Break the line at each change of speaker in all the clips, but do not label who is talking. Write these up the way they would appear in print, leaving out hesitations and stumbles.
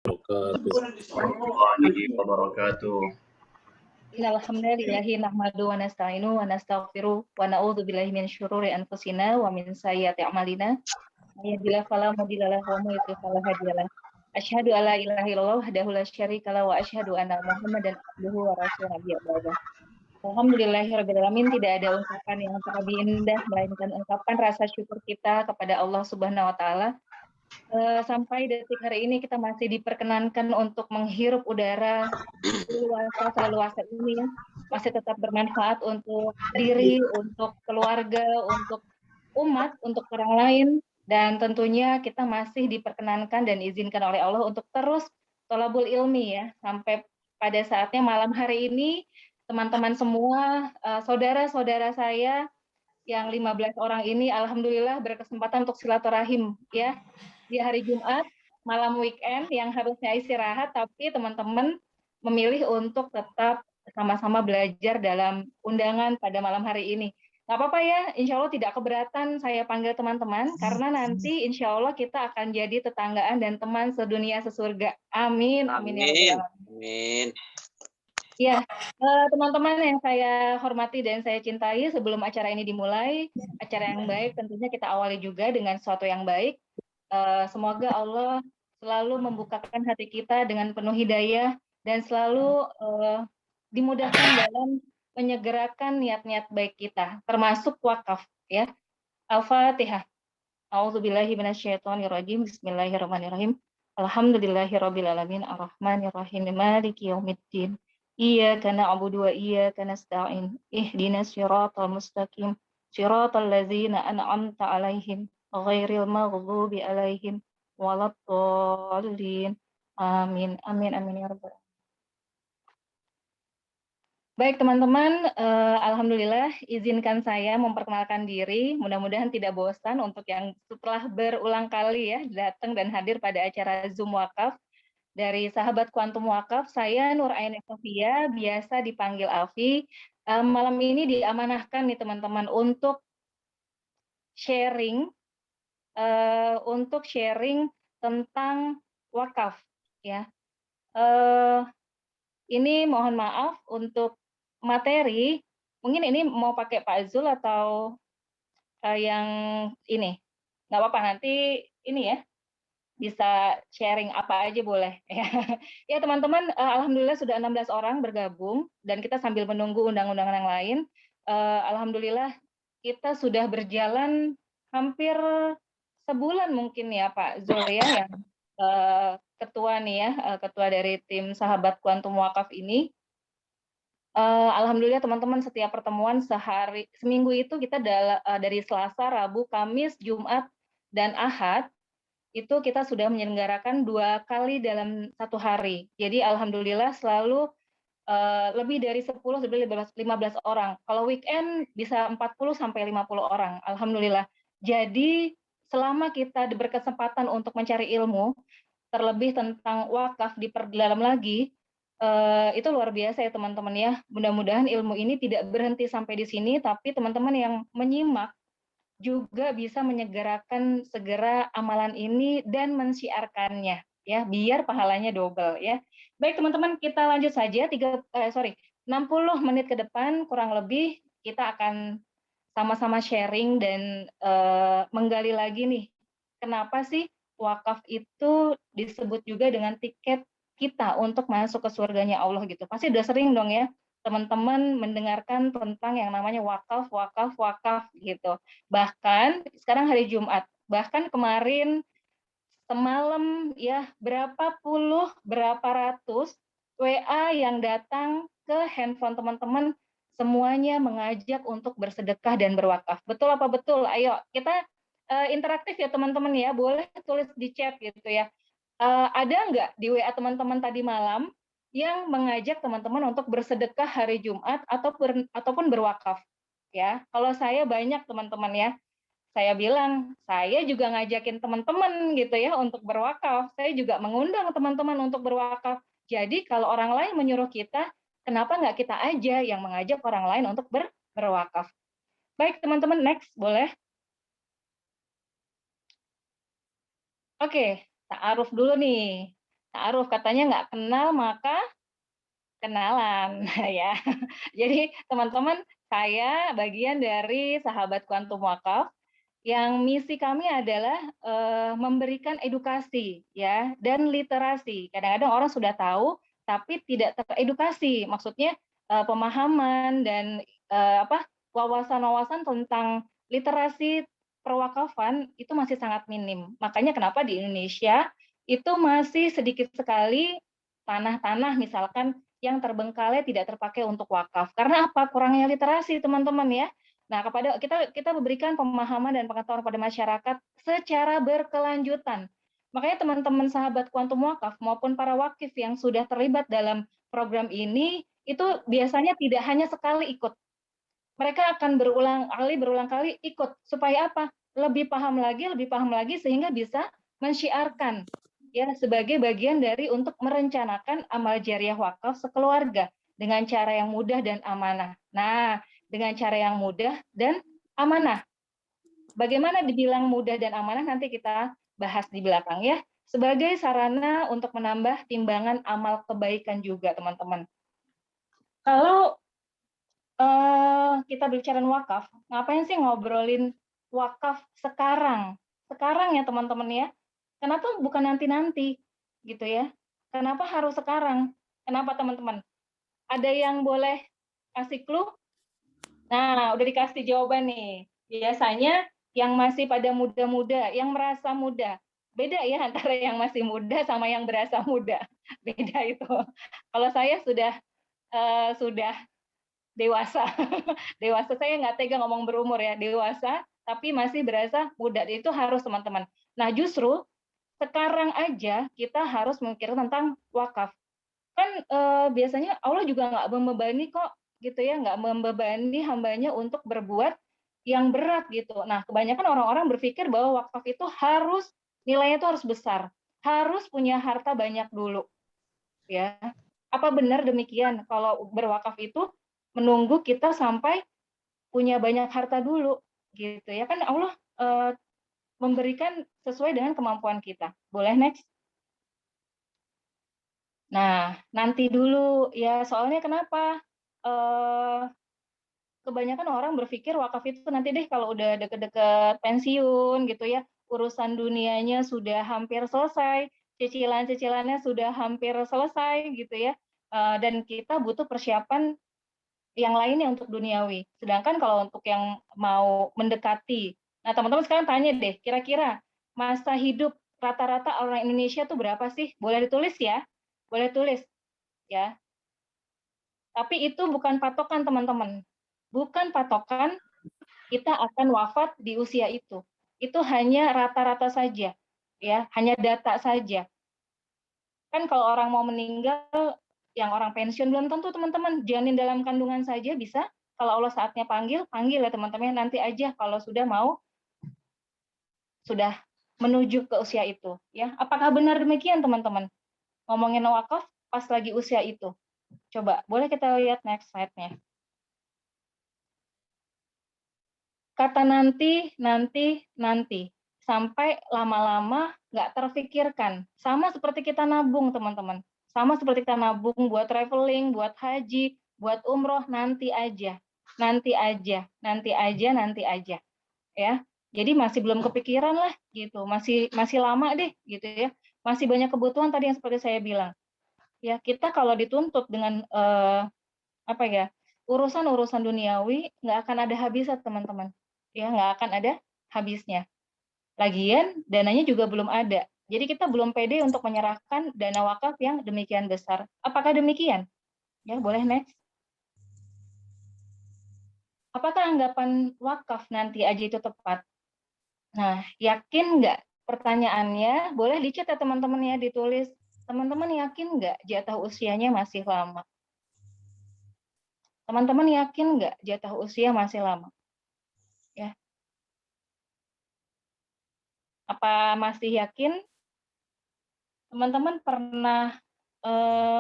wabarakatuh.
warahmatullahi wabarakatuh.
Innal hamdalillahi nahmaduhu wa nasta'inuhu wa nastaghfiruh wa na'udzu billahi min syururi anfusina wa min sayyiati a'malina. May yahdihillahu fala mudilla lahu wa may yudlil fala hadiya lahu. Asyhadu alla ilaha illallah wahdahu la syarika lahu wa asyhadu anna Muhammadan abduhu wa rasuluhu nabiyya ba'da. Alhamdulillahirabbil alamin, tidak ada ungkapan yang terlebih indah melainkan ungkapan rasa syukur kita kepada Allah Subhanahu wa taala. Sampai detik hari ini kita masih diperkenankan untuk menghirup udara seluasa ini ya, masih tetap bermanfaat untuk diri, untuk keluarga, untuk umat, untuk orang lain, dan tentunya kita masih diperkenankan dan izinkan oleh Allah untuk terus thalabul ilmi ya, sampai pada saatnya malam hari ini teman-teman semua, saudara-saudara saya yang 15 orang ini alhamdulillah berkesempatan untuk silaturahim ya di hari Jumat malam weekend yang harusnya istirahat, tapi teman-teman memilih untuk tetap sama-sama belajar dalam undangan pada malam hari ini. Nggak apa-apa ya, insya Allah tidak keberatan saya panggil teman-teman, karena nanti insya Allah kita akan jadi tetanggaan dan teman sedunia sesurga. Amin, amin ya Rabbal alamin.
Amin.
Ya, teman-teman yang saya hormati dan saya cintai, sebelum acara ini dimulai, acara yang baik tentunya kita awali juga dengan sesuatu yang baik. Semoga Allah selalu membukakan hati kita dengan penuh hidayah dan selalu dimudahkan dalam menyegerakan niat-niat baik kita, termasuk wakaf ya. Al-Fatihah. A'udzubillahi minasyaitonirrajim. Bismillahirrahmanirrahim. Alhamdulillahirabbil alamin arrahmanirrahim maliki yaumiddin. Iyyaka na'budu wa iyyaka nasta'in. Ihdinas siratal mustaqim. Siratal ladzina an'amta 'alaihim ghairil maghdubi 'alaihim waladdallin. Amin. Amin amin ya rabbal. Baik teman-teman, alhamdulillah izinkan saya memperkenalkan diri. Mudah-mudahan tidak bosan untuk yang setelah berulang kali ya datang dan hadir pada acara Zoom Wakaf dari sahabat Kuantum Wakaf. Saya Nur Ain Sofia, biasa dipanggil Afi. Malam ini diamanahkan nih teman-teman untuk sharing tentang wakaf ya. Ini mohon maaf untuk materi, mungkin ini mau pakai Pak Zul atau yang ini? Nggak apa-apa, nanti ini ya, bisa sharing apa aja boleh. Ya teman-teman, alhamdulillah sudah 16 orang bergabung, dan kita sambil menunggu undang-undangan yang lain. Alhamdulillah kita sudah berjalan hampir sebulan mungkin ya Pak Zul ya, yang ketua nih ya, ketua dari tim sahabat Kuantum Wakaf ini. Alhamdulillah teman-teman setiap pertemuan seminggu itu kita dari Selasa, Rabu, Kamis, Jumat, dan Ahad itu kita sudah menyelenggarakan 2 kali dalam 1 hari. Jadi alhamdulillah selalu lebih dari 10 sampai 15 orang. Kalau weekend bisa 40 sampai 50 orang. Alhamdulillah. Jadi selama kita berkesempatan untuk mencari ilmu, terlebih tentang wakaf diperdalam lagi, itu luar biasa ya teman-teman ya. Mudah-mudahan ilmu ini tidak berhenti sampai di sini, tapi teman-teman yang menyimak juga bisa menyegerakan segera amalan ini dan mensiarkannya ya, biar pahalanya double ya. Baik teman-teman, kita lanjut saja 60 menit ke depan kurang lebih kita akan sama-sama sharing dan menggali lagi nih, kenapa sih wakaf itu disebut juga dengan tiket kita untuk masuk ke surganya Allah gitu. Pasti udah sering dong ya teman-teman mendengarkan tentang yang namanya wakaf, wakaf, wakaf gitu. Bahkan sekarang hari Jumat, bahkan kemarin semalam ya berapa ratus WA yang datang ke handphone teman-teman, semuanya mengajak untuk bersedekah dan berwakaf. Betul apa betul? Ayo kita interaktif ya teman-teman ya, boleh tulis di chat gitu ya. Ada nggak di WA teman-teman tadi malam yang mengajak teman-teman untuk bersedekah hari Jumat ataupun berwakaf ya? Kalau saya banyak teman-teman ya. Saya bilang, saya juga ngajakin teman-teman gitu ya untuk berwakaf. Saya juga mengundang teman-teman untuk berwakaf. Jadi kalau orang lain menyuruh kita, kenapa nggak kita aja yang mengajak orang lain untuk berwakaf? Baik teman-teman, next boleh. Oke, ta'aruf dulu nih. Ta'aruf, katanya nggak kenal maka kenalan, ya. Jadi teman-teman, saya bagian dari Sahabat Kuantum Wakaf yang misi kami adalah memberikan edukasi ya dan literasi. Kadang-kadang orang sudah tahu tapi tidak teredukasi. Maksudnya pemahaman dan wawasan-wawasan tentang literasi perwakafan itu masih sangat minim. Makanya kenapa di Indonesia itu masih sedikit sekali tanah-tanah misalkan yang terbengkalai tidak terpakai untuk wakaf. Karena apa? Kurangnya literasi, teman-teman ya. Nah, kepada kita memberikan pemahaman dan pengetahuan pada masyarakat secara berkelanjutan. Makanya teman-teman sahabat Kuantum Wakaf maupun para wakif yang sudah terlibat dalam program ini itu biasanya tidak hanya sekali ikut. Mereka akan berulang kali ikut supaya apa? Lebih paham lagi sehingga bisa mensyiarkan ya sebagai bagian dari untuk merencanakan amal jariah wakaf sekeluarga dengan cara yang mudah dan amanah. Nah, dengan cara yang mudah dan amanah. Bagaimana dibilang mudah dan amanah nanti kita bahas di belakang ya. Sebagai sarana untuk menambah timbangan amal kebaikan juga, teman-teman. Kalau kita bicara wakaf, ngapain sih ngobrolin wakaf sekarang? Sekarang ya teman-teman ya. Kenapa bukan nanti-nanti gitu ya? Kenapa harus sekarang? Kenapa teman-teman? Ada yang boleh kasih clue? Nah, udah dikasih jawaban nih. Biasanya yang masih pada muda-muda, yang merasa muda. Beda ya antara yang masih muda sama yang berasa muda. Beda itu. Kalau saya sudah dewasa. Dewasa, saya nggak tega ngomong berumur ya, dewasa, tapi masih berasa muda. Itu harus teman-teman. Nah, justru sekarang aja kita harus memikir tentang wakaf. Kan biasanya Allah juga nggak membebani kok, gitu ya, nggak membebani hambanya untuk berbuat yang berat gitu. Nah, kebanyakan orang-orang berpikir bahwa wakaf itu harus nilainya itu harus besar, harus punya harta banyak dulu, ya. Apa benar demikian? Kalau berwakaf itu menunggu kita sampai punya banyak harta dulu, gitu ya. Kan Allah memberikan sesuai dengan kemampuan kita. Boleh next? Nah, nanti dulu ya, soalnya kenapa? Kebanyakan orang berpikir wakaf itu nanti deh kalau udah deket-deket pensiun gitu ya, urusan dunianya sudah hampir selesai, cicilan-cicilannya sudah hampir selesai gitu ya, dan kita butuh persiapan yang lainnya untuk duniawi. Sedangkan kalau untuk yang mau mendekati, nah teman-teman sekarang tanya deh, kira-kira masa hidup rata-rata orang Indonesia tuh berapa sih? Boleh ditulis ya, boleh tulis ya. Tapi itu bukan patokan teman-teman, bukan patokan kita akan wafat di usia itu. Itu hanya rata-rata saja, ya, hanya data saja. Kan kalau orang mau meninggal, yang orang pensiun belum tentu teman-teman, janin dalam kandungan saja bisa. Kalau Allah saatnya panggil, panggil ya teman-teman, nanti aja kalau sudah menuju ke usia itu. Ya, apakah benar demikian teman-teman? Ngomongin wakaf pas lagi usia itu. Coba, boleh kita lihat next slide-nya. Kata nanti, sampai lama-lama nggak terfikirkan. Sama seperti kita nabung, teman-teman. Sama seperti kita nabung buat traveling, buat haji, buat umroh, nanti aja. Nanti aja, nanti aja, nanti aja. Ya. Jadi masih belum kepikiran lah gitu. Masih lama deh gitu ya. Masih banyak kebutuhan tadi yang seperti saya bilang. Ya, kita kalau dituntut dengan apa ya? Urusan-urusan duniawi nggak akan ada habisnya, teman-teman. Ya, nggak akan ada habisnya. Lagian dananya juga belum ada. Jadi kita belum pede untuk menyerahkan dana wakaf yang demikian besar. Apakah demikian? Ya, boleh next. Apakah anggapan wakaf nanti aja itu tepat? Nah, yakin nggak? Pertanyaannya, boleh dicat ya teman-teman ya, ditulis. Teman-teman yakin nggak jatah usianya masih lama? Teman-teman yakin nggak jatah usia masih lama? Ya, apa masih yakin? Teman-teman pernah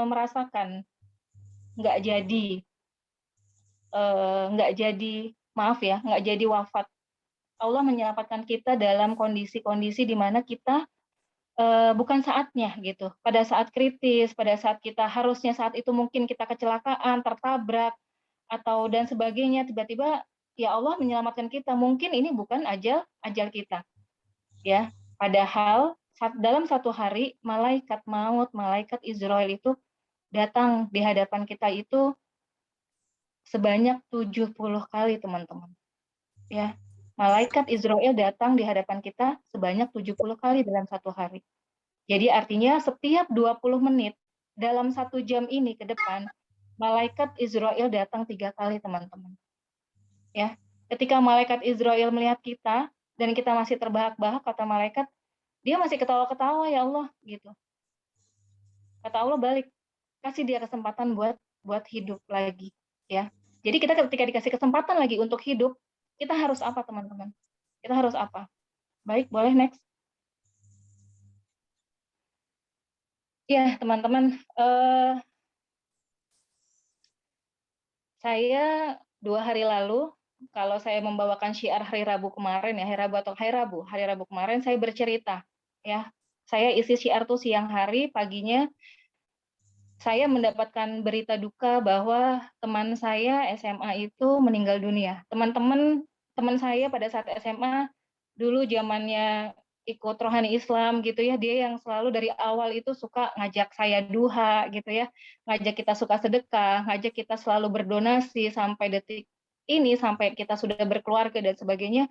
merasakan nggak jadi maaf ya, nggak jadi wafat. Allah menyelamatkan kita dalam kondisi-kondisi di mana kita bukan saatnya gitu. Pada saat kritis, pada saat kita harusnya saat itu mungkin kita kecelakaan, tertabrak, atau dan sebagainya, tiba-tiba ya Allah menyelamatkan kita. Mungkin ini bukan ajal ajal kita, ya. Padahal dalam satu hari malaikat maut, malaikat Israel itu datang di hadapan kita itu sebanyak 70 kali, teman-teman. Ya. Malaikat Israel datang di hadapan kita sebanyak 70 kali dalam satu hari. Jadi artinya setiap 20 menit dalam 1 jam ini ke depan, malaikat Israel datang 3 kali, teman-teman. Ya, ketika malaikat Israel melihat kita dan kita masih terbahak-bahak, kata malaikat, dia masih ketawa-ketawa, ya Allah, gitu. Kata Allah balik, kasih dia kesempatan buat hidup lagi, ya. Jadi kita ketika dikasih kesempatan lagi untuk hidup, kita harus apa, teman-teman? Kita harus apa? Baik, boleh next. Ya, teman-teman, saya 2 hari lalu, kalau saya membawakan syiar hari Rabu kemarin ya, hari Rabu kemarin saya bercerita, ya. Saya isi syiar tuh siang hari, paginya saya mendapatkan berita duka bahwa teman saya SMA itu meninggal dunia. Teman saya pada saat SMA, dulu zamannya ikut rohani Islam gitu ya, dia yang selalu dari awal itu suka ngajak saya duha gitu ya, ngajak kita suka sedekah, ngajak kita selalu berdonasi sampai detik ini, sampai kita sudah berkeluarga dan sebagainya,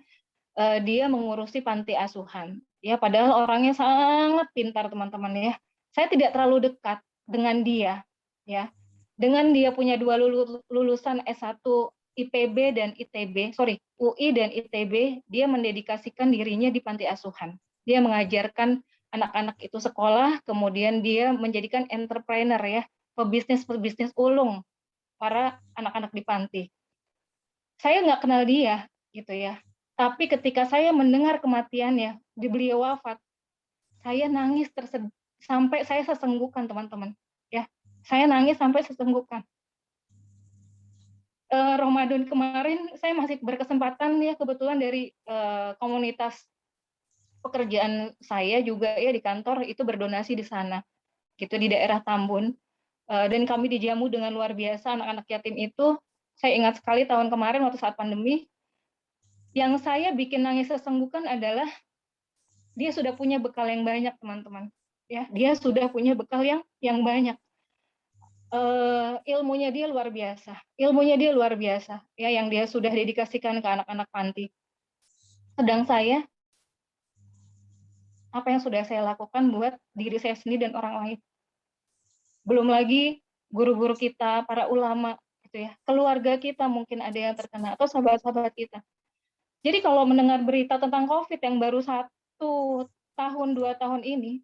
dia mengurusi panti asuhan. Ya, padahal orangnya sangat pintar, teman-teman ya. Saya tidak terlalu dekat dengan dia, ya. Dengan dia punya 2 lulusan S1 IPB dan ITB, UI dan ITB, dia mendedikasikan dirinya di panti asuhan. Dia mengajarkan anak-anak itu sekolah, kemudian dia menjadikan entrepreneur ya, pebisnis ulung para anak-anak di panti. Saya nggak kenal dia, gitu ya. Tapi ketika saya mendengar kematiannya, beliau wafat, saya nangis sampai saya sesenggukan, teman-teman. Ya, saya nangis sampai sesenggukan. Ramadan kemarin saya masih berkesempatan ya, kebetulan dari komunitas pekerjaan saya juga ya di kantor itu berdonasi di sana, gitu di daerah Tambun. Dan kami dijamu dengan luar biasa, anak-anak yatim itu. Saya ingat sekali tahun kemarin waktu saat pandemi, yang saya bikin nangis sesenggukan adalah dia sudah punya bekal yang banyak, teman-teman. Ya, dia sudah punya bekal yang banyak. Ilmunya dia luar biasa. Ilmunya dia luar biasa. Ya, yang dia sudah dedikasikan ke anak-anak panti. Sedang saya, apa yang sudah saya lakukan buat diri saya sendiri dan orang lain. Belum lagi guru-guru kita, para ulama, gitu ya. Keluarga kita mungkin ada yang terkena atau sahabat-sahabat kita. Jadi kalau mendengar berita tentang COVID yang baru 1 tahun 2 tahun ini,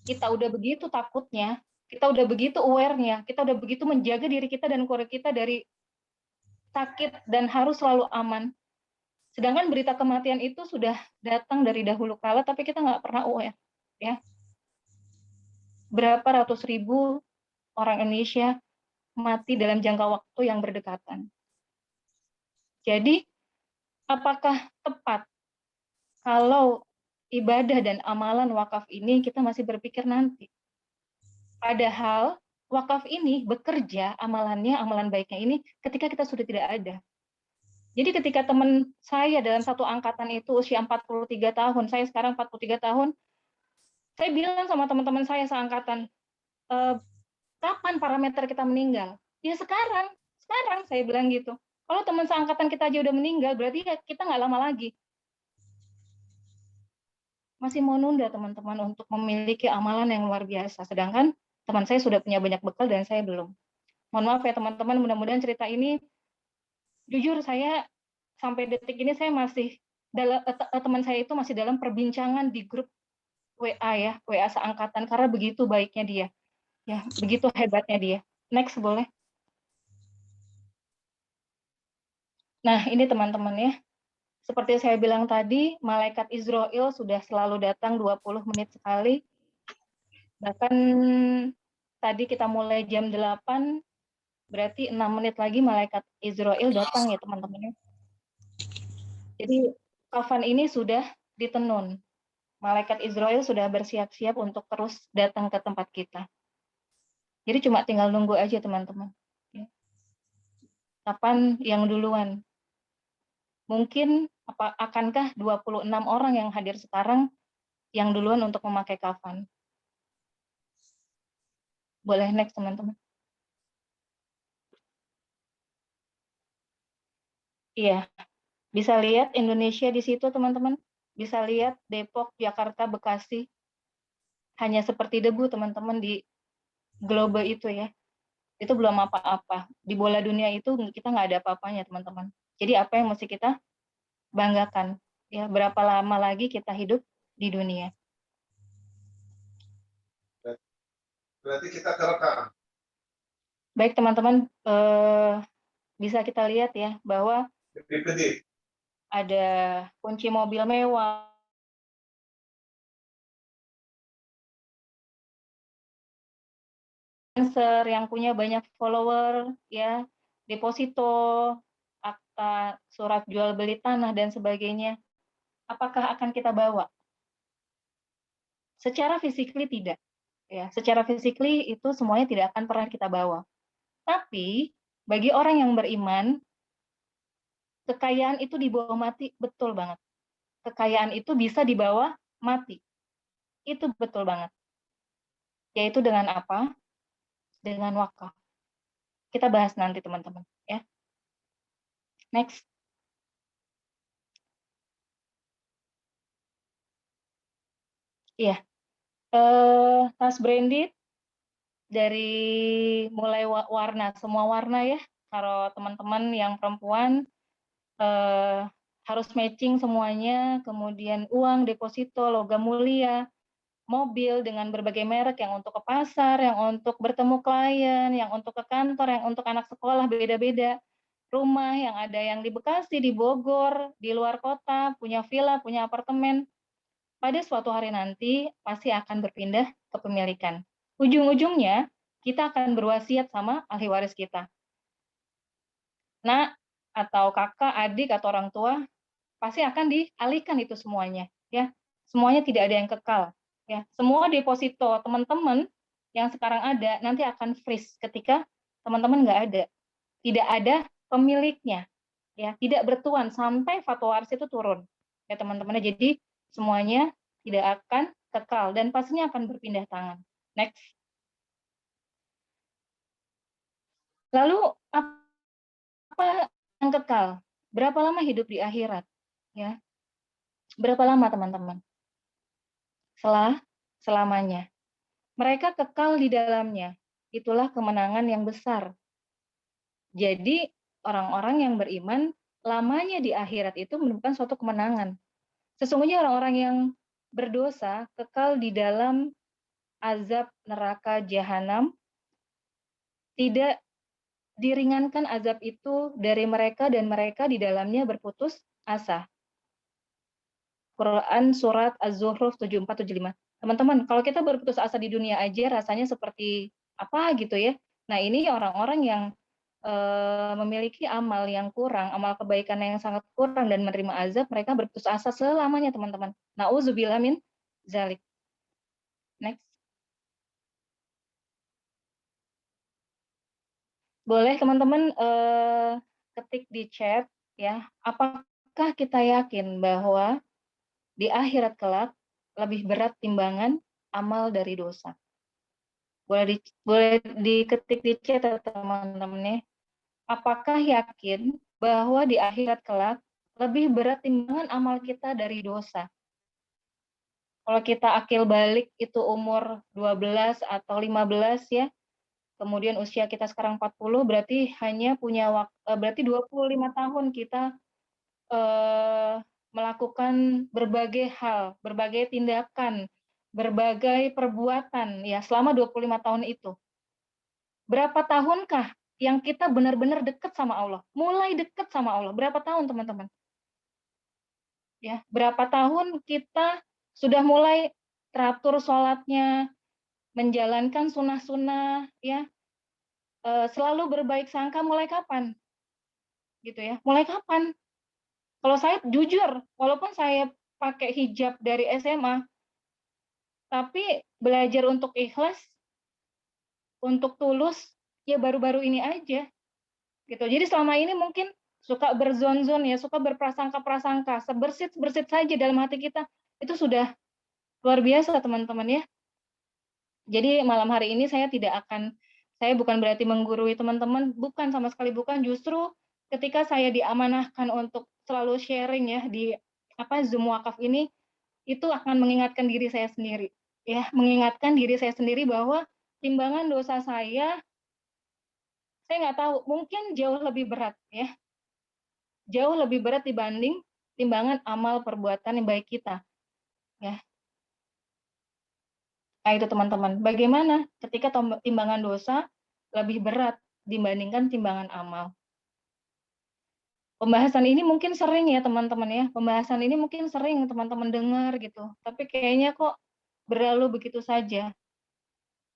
kita udah begitu takutnya, kita udah begitu aware-nya, kita udah begitu menjaga diri kita dan keluarga kita dari sakit dan harus selalu aman. Sedangkan berita kematian itu sudah datang dari dahulu kala, tapi kita nggak pernah aware. Ya. Berapa ratus ribu orang Indonesia mati dalam jangka waktu yang berdekatan. Jadi, apakah tepat kalau ibadah dan amalan wakaf ini kita masih berpikir nanti? Padahal wakaf ini bekerja amalannya, amalan baiknya ini ketika kita sudah tidak ada. Jadi ketika teman saya dalam satu angkatan itu usia 43 tahun, saya sekarang 43 tahun, saya bilang sama teman-teman saya seangkatan, kapan parameter kita meninggal? Ya sekarang saya bilang gitu. Kalau teman seangkatan kita aja udah meninggal, berarti ya kita nggak lama lagi. Masih mau nunda teman-teman untuk memiliki amalan yang luar biasa. Sedangkan teman saya sudah punya banyak bekal dan saya belum. Mohon maaf ya teman-teman, mudah-mudahan cerita ini, jujur saya sampai detik ini saya masih, teman saya itu masih dalam perbincangan di grup WA ya, WA seangkatan, karena begitu baiknya dia. Ya, begitu hebatnya dia. Next boleh. Nah, ini teman-teman ya. Seperti saya bilang tadi, malaikat Israel sudah selalu datang 20 menit sekali. Bahkan tadi kita mulai jam 8, berarti 6 menit lagi malaikat Israel datang ya teman-teman. Jadi kafan ini sudah ditenun. malaikat Israel sudah bersiap-siap untuk terus datang ke tempat kita. Jadi cuma tinggal nunggu aja teman-teman. Kapan yang duluan? Mungkin akankah 26 orang yang hadir sekarang yang duluan untuk memakai kafan? Boleh next teman-teman. Iya, bisa lihat Indonesia di situ teman-teman. Bisa lihat Depok, Jakarta, Bekasi. Hanya seperti debu teman-teman di globe itu ya. Itu belum apa-apa. Di bola dunia itu kita nggak ada apa-apanya teman-teman. Jadi apa yang mesti kita banggakan? Ya, berapa lama lagi kita hidup di dunia?
Berarti kita terekam.
Baik teman-teman, bisa kita lihat ya bahwa ada kunci mobil mewah, influencer yang punya banyak follower, ya, deposito, akta surat jual beli tanah dan sebagainya. Apakah akan kita bawa? Secara physically tidak, ya. Secara physically itu semuanya tidak akan pernah kita bawa. Tapi bagi orang yang beriman, kekayaan itu dibawa mati, betul banget. Kekayaan itu bisa dibawa mati. Itu betul banget. Yaitu dengan apa? Dengan wakaf. Kita bahas nanti teman-teman ya. Next. Iya. Tas branded dari mulai warna, semua warna ya. Kalau teman-teman yang perempuan harus matching semuanya, kemudian uang, deposito, logam mulia, mobil dengan berbagai merek, yang untuk ke pasar, yang untuk bertemu klien, yang untuk ke kantor, yang untuk anak sekolah, beda-beda. Rumah yang ada yang di Bekasi, di Bogor, di luar kota, punya villa, punya apartemen. Pada suatu hari nanti pasti akan berpindah kepemilikan. Ujung-ujungnya kita akan berwasiat sama ahli waris kita. Nak atau kakak, adik atau orang tua pasti akan dialihkan itu semuanya, ya. Semuanya tidak ada yang kekal, ya. Semua deposito teman-teman yang sekarang ada nanti akan freeze ketika teman-teman nggak ada, tidak ada pemiliknya, ya, tidak bertuan sampai fatwa waris itu turun, ya teman-teman. Jadi semuanya tidak akan kekal dan pastinya akan berpindah tangan. Next. Lalu apa yang kekal? Berapa lama hidup di akhirat? Ya, berapa lama teman-teman? Selamanya. Mereka kekal di dalamnya. Itulah kemenangan yang besar. Jadi orang-orang yang beriman lamanya di akhirat itu merupakan suatu kemenangan. Sesungguhnya orang-orang yang berdosa kekal di dalam azab neraka jahanam, tidak diringankan azab itu dari mereka dan mereka di dalamnya berputus asa. Quran surat Az-Zukhruf 74-75. Teman-teman, kalau kita berputus asa di dunia aja rasanya seperti apa gitu ya. Nah, ini orang-orang yang memiliki amal yang kurang, amal kebaikan yang sangat kurang dan menerima azab, mereka berputus asa selamanya, teman-teman. Nauzubillah min zalik. Next. Boleh teman-teman ketik di chat ya, apakah kita yakin bahwa di akhirat kelak lebih berat timbangan amal dari dosa? Boleh diketik di chat teman-teman ya. Apakah yakin bahwa di akhirat kelak lebih berat timbangan amal kita dari dosa? Kalau kita akil balik itu umur 12 atau 15 ya, kemudian usia kita sekarang 40, berarti hanya punya berarti 25 tahun kita melakukan berbagai hal, berbagai tindakan, berbagai perbuatan ya selama 25 tahun itu. Berapa tahunkah yang kita benar-benar dekat sama Allah? Mulai dekat sama Allah. Berapa tahun, teman-teman? Ya, berapa tahun kita sudah mulai teratur sholatnya, menjalankan sunnah-sunnah, ya, selalu berbaik sangka. Mulai kapan? Gitu ya. Mulai kapan? Kalau saya jujur, walaupun saya pakai hijab dari SMA, Tapi belajar untuk ikhlas, untuk tulus, ya baru-baru ini aja gitu. Jadi selama ini mungkin suka berzon-zon ya, suka berprasangka-prasangka, sebersit-bersit saja dalam hati kita. Itu sudah luar biasa teman-teman ya. Jadi malam hari ini saya bukan berarti menggurui teman-teman, bukan, sama sekali bukan. Justru ketika saya diamanahkan untuk selalu sharing ya di Zoom wakaf ini, itu akan mengingatkan diri saya sendiri ya, mengingatkan diri saya sendiri bahwa timbangan dosa saya nggak tahu, mungkin jauh lebih berat ya, jauh lebih berat dibanding timbangan amal perbuatan yang baik kita ya. Nah itu teman-teman, bagaimana ketika timbangan dosa lebih berat dibandingkan timbangan amal. Pembahasan ini mungkin sering ya teman-teman ya, pembahasan ini mungkin sering teman-teman dengar gitu, tapi kayaknya kok berlalu begitu saja.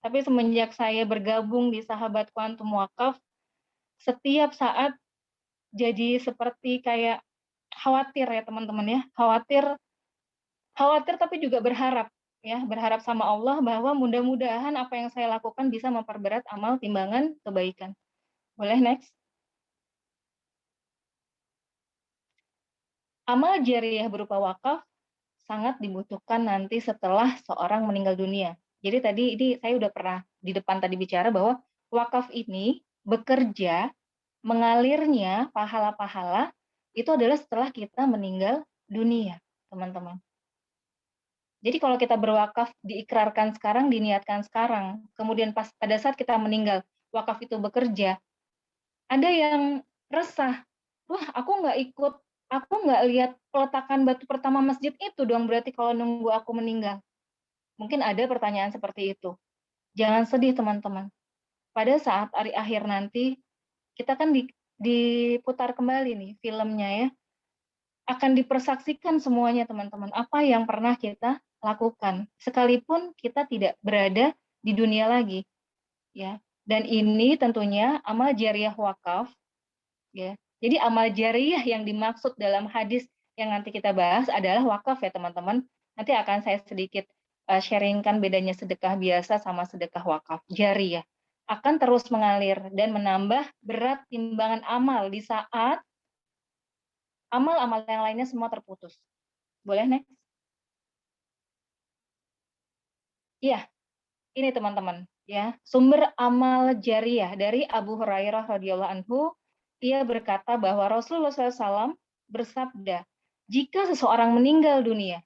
Tapi semenjak saya bergabung di Sahabat Kuantum Wakaf, setiap saat jadi seperti kayak khawatir ya teman-teman ya, khawatir tapi juga berharap ya, berharap sama Allah bahwa mudah-mudahan apa yang saya lakukan bisa memperberat amal timbangan kebaikan. Boleh next? Amal jariah berupa wakaf sangat dibutuhkan nanti setelah seorang meninggal dunia. Jadi tadi ini saya udah pernah di depan tadi bicara bahwa wakaf ini bekerja, mengalirnya pahala-pahala itu adalah setelah kita meninggal dunia, teman-teman. Jadi kalau kita berwakaf, diikrarkan sekarang, diniatkan sekarang, kemudian pada saat kita meninggal, wakaf itu bekerja, ada yang resah, wah aku nggak lihat peletakan batu pertama masjid itu dong, berarti kalau nunggu aku meninggal. Mungkin ada pertanyaan seperti itu. Jangan sedih teman-teman. Pada saat hari akhir nanti, kita kan diputar kembali nih filmnya ya, akan dipersaksikan semuanya teman-teman, apa yang pernah kita lakukan, sekalipun kita tidak berada di dunia lagi, ya. Dan ini tentunya amal jariah wakaf, ya. Jadi amal jariah yang dimaksud dalam hadis yang nanti kita bahas adalah wakaf ya teman-teman. Nanti akan saya sedikit sharingkan bedanya sedekah biasa sama sedekah wakaf jariah. Akan terus mengalir dan menambah berat timbangan amal di saat amal-amal yang lainnya semua terputus. Boleh next? Iya, ini teman-teman ya, sumber amal jariah dari Abu Hurairah radhiyallahu anhu, ia berkata bahwa Rasulullah SAW bersabda, jika seseorang meninggal dunia,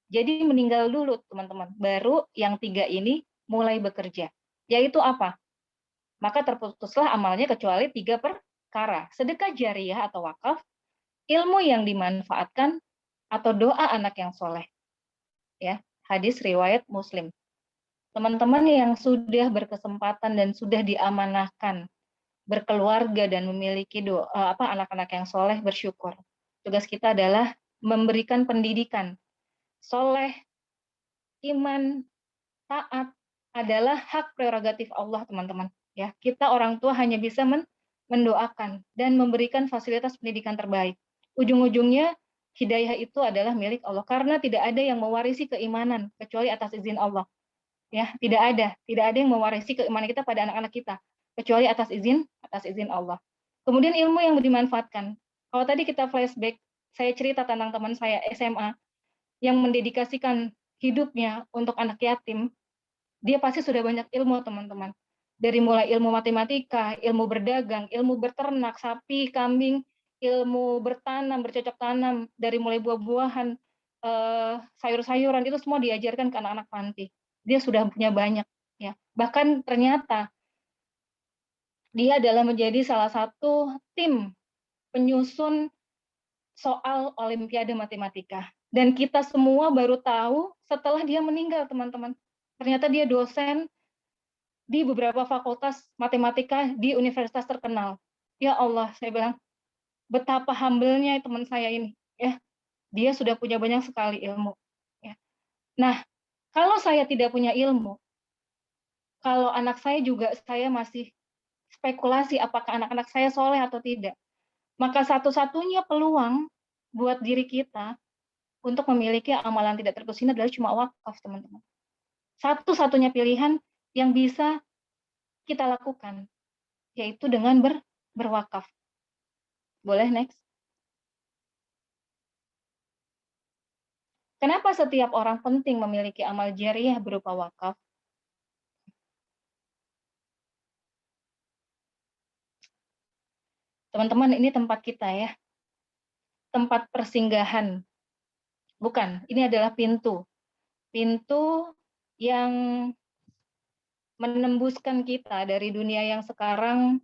jadi meninggal dulu teman-teman, baru yang 3 ini mulai bekerja. Yaitu apa? Maka terputuslah amalnya kecuali 3 perkara, sedekah jariah atau wakaf, ilmu yang dimanfaatkan, atau doa anak yang soleh. Ya, hadis riwayat Muslim. Teman-teman yang sudah berkesempatan dan sudah diamanahkan berkeluarga dan memiliki anak-anak yang soleh, bersyukur. Tugas kita adalah memberikan pendidikan. Soleh, iman, taat adalah hak prerogatif Allah, teman-teman. Ya, kita orang tua hanya bisa mendoakan dan memberikan fasilitas pendidikan terbaik. Ujung-ujungnya hidayah itu adalah milik Allah karena tidak ada yang mewarisi keimanan kecuali atas izin Allah. Ya, tidak ada yang mewarisi keimanan kita pada anak-anak kita kecuali atas izin Allah. Kemudian ilmu yang dimanfaatkan. Kalau tadi kita flashback, saya cerita tentang teman saya SMA yang mendedikasikan hidupnya untuk anak yatim, dia pasti sudah banyak ilmu, teman-teman. Dari mulai ilmu matematika, ilmu berdagang, ilmu beternak, sapi, kambing, ilmu bertanam, bercocok tanam, dari mulai buah-buahan, sayur-sayuran, itu semua diajarkan ke anak-anak panti. Dia sudah punya banyak. Ya. Bahkan ternyata dia adalah menjadi salah satu tim penyusun soal Olimpiade Matematika. Dan kita semua baru tahu setelah dia meninggal, teman-teman. Ternyata dia dosen di beberapa fakultas matematika di universitas terkenal. Ya Allah, saya bilang, betapa humble-nya teman saya ini. Ya, dia sudah punya banyak sekali ilmu. Ya. Nah, kalau saya tidak punya ilmu, kalau anak saya juga, saya masih spekulasi apakah anak-anak saya soleh atau tidak. Maka satu-satunya peluang buat diri kita untuk memiliki amalan tidak terputus ini adalah cuma wakaf, teman-teman. satu-satunya pilihan yang bisa kita lakukan, yaitu dengan berwakaf. Boleh next? Kenapa setiap orang penting memiliki amal jariah berupa wakaf? Teman-teman, ini tempat kita ya, tempat persinggahan. Bukan, ini adalah pintu. Pintu yang menembuskan kita dari dunia yang sekarang